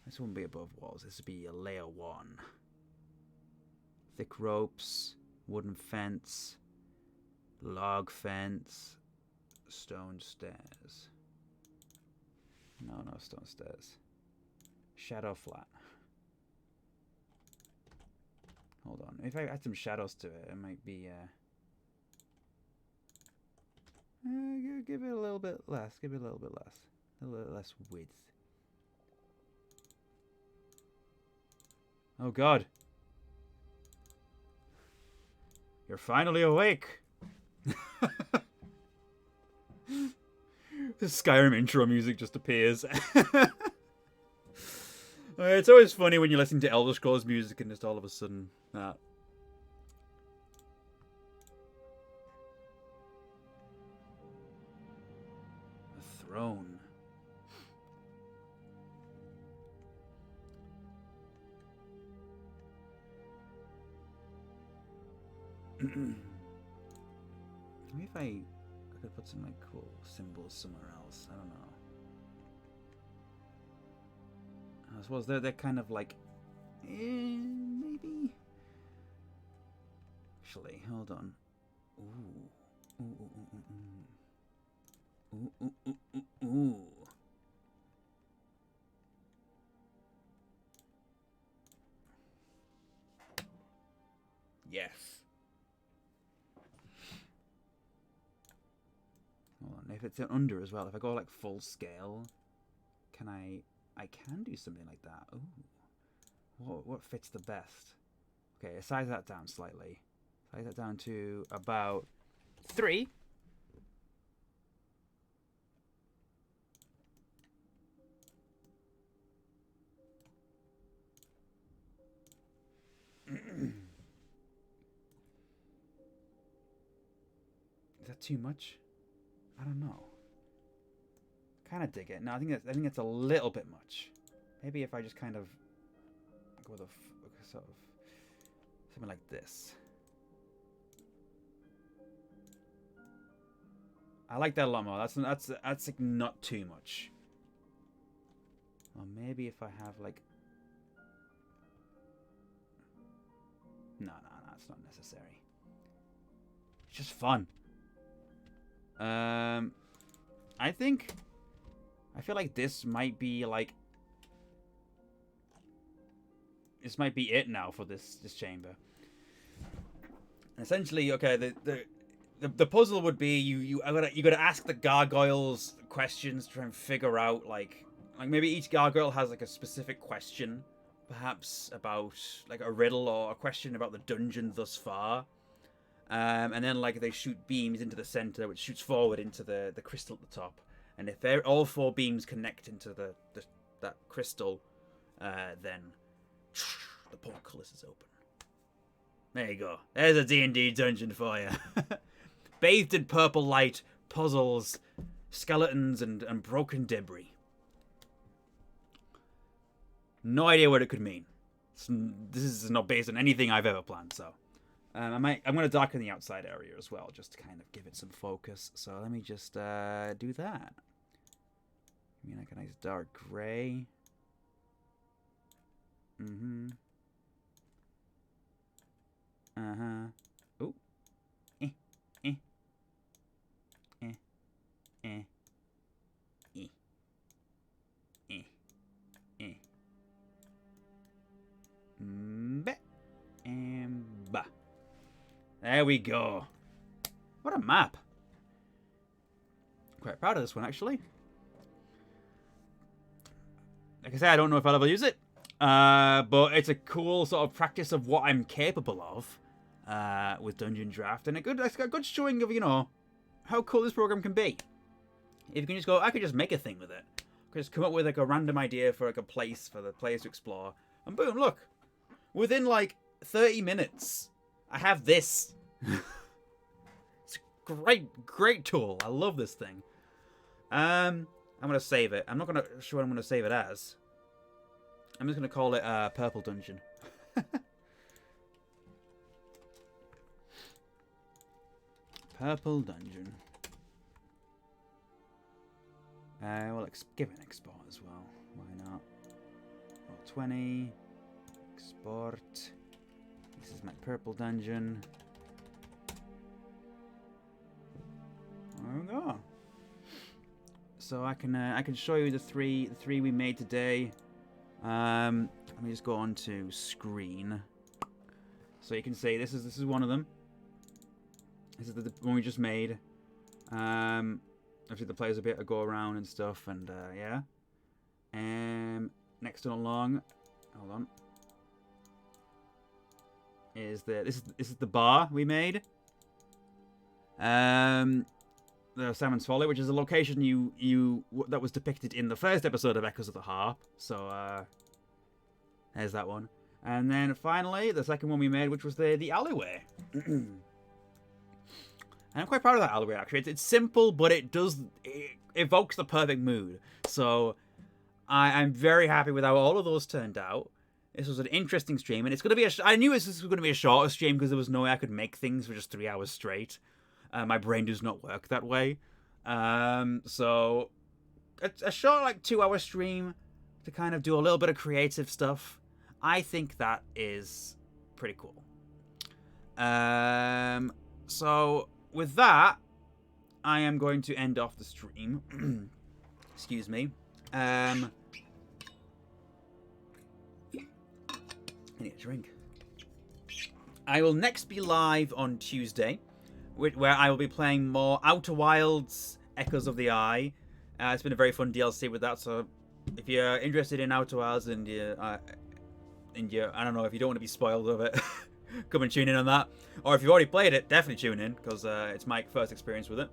This wouldn't be above walls. This would be a layer 1. Thick ropes, wooden fence, log fence, stone stairs. No stone stairs. Shadow flat. Hold on. If I add some shadows to it, it might be. Give it a little bit less. Give it a little bit less. A little less width. Oh God. You're finally awake. The Skyrim intro music just appears. It's always funny when you listen to Elder Scrolls music and just all of a sudden that. A throne. Maybe if I could put some like cool symbols somewhere else. I don't know. I suppose they're kind of like maybe. Actually, hold on. Ooh. Ooh. Yes. Hold on. If it's under as well, if I go like full scale, can I can do something like that. Ooh. What fits the best? Okay, size that down slightly. Size that down to about 3. Is that too much? I don't know. Kind of dig it. No, I think that's a little bit much. Maybe if I just kind of go with a sort of something like this. I like that a lot more. That's like not too much. Or maybe if I have like. No, it's not necessary. It's just fun. I feel like this might be like. This might be it now for this chamber. Essentially, okay, the puzzle would be you gotta ask the gargoyles questions to try and figure out like maybe each gargoyle has like a specific question, perhaps about like a riddle or a question about the dungeon thus far. And then like they shoot beams into the center, which shoots forward into the crystal at the top. And if all 4 beams connect into that crystal, then the portcullis is open. There you go. There's a D&D dungeon for you. Bathed in purple light, puzzles, skeletons, and broken debris. No idea what it could mean. This is not based on anything I've ever planned, so. I'm going to darken the outside area as well, just to kind of give it some focus. So let me just do that. I mean, like a nice dark gray. Mm-hmm. Uh-huh. Ooh. Eh. Eh. Eh. Eh. Eh. Eh. Eh. Mbe. And ba. There we go. What a map. Quite proud of this one, actually. Like I say, I don't know if I'll ever use it. But it's a cool sort of practice of what I'm capable of with Dungeondraft. And it's got a good showing of, you know, how cool this program can be. If you can just go, I could just make a thing with it. I could just come up with like a random idea for like a place for the players to explore. And boom, look. Within like 30 minutes, I have this. It's a great tool. I love this thing. I'm going to save it. I'm not going to sure what I'm going to save it as. I'm just going to call it Purple Dungeon. Purple Dungeon. Well, give it an export as well. Why not? Roll 20. Export. This is my Purple Dungeon. There we go. So I can show you the three we made today. Let me just go on to screen, so you can see this is one of them. This is the one we just made. Obviously the players a bit go around and stuff, and yeah. Next one along, hold on. is this is the bar we made. The Salmon's Folly, which is a location that was depicted in the first episode of Echoes of the Harp. So there's that one. And then finally, the second one we made, which was the alleyway. And I'm quite proud of that alleyway, actually. It's simple, but it evokes the perfect mood. So I'm very happy with how all of those turned out. This was an interesting stream, and it's going to be I knew this was going to be a shorter stream because there was no way I could make things for just 3 hours straight. My brain does not work that way. So a short, like, 2-hour stream to kind of do a little bit of creative stuff, I think that is pretty cool. So with that, I am going to end off the stream. Excuse me. I need a drink. I will next be live on Tuesday, where I will be playing more Outer Wilds Echoes of the Eye. It's been a very fun DLC with that, so if you're interested in Outer Wilds and I don't know, if you don't want to be spoiled of it, come and tune in on that. Or if you've already played it, definitely tune in, because it's my first experience with it.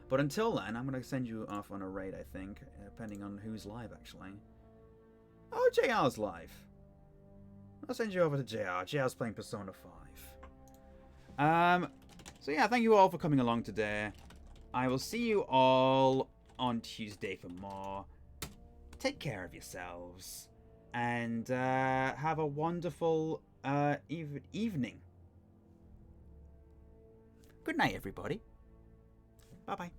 But until then, I'm going to send you off on a raid, I think, depending on who's live, actually. Oh, JR's live. I'll send you over to JR. JR's playing Persona 5. So yeah, thank you all for coming along today. I will see you all on Tuesday for more. Take care of yourselves. And have a wonderful evening. Good night, everybody. Bye-bye.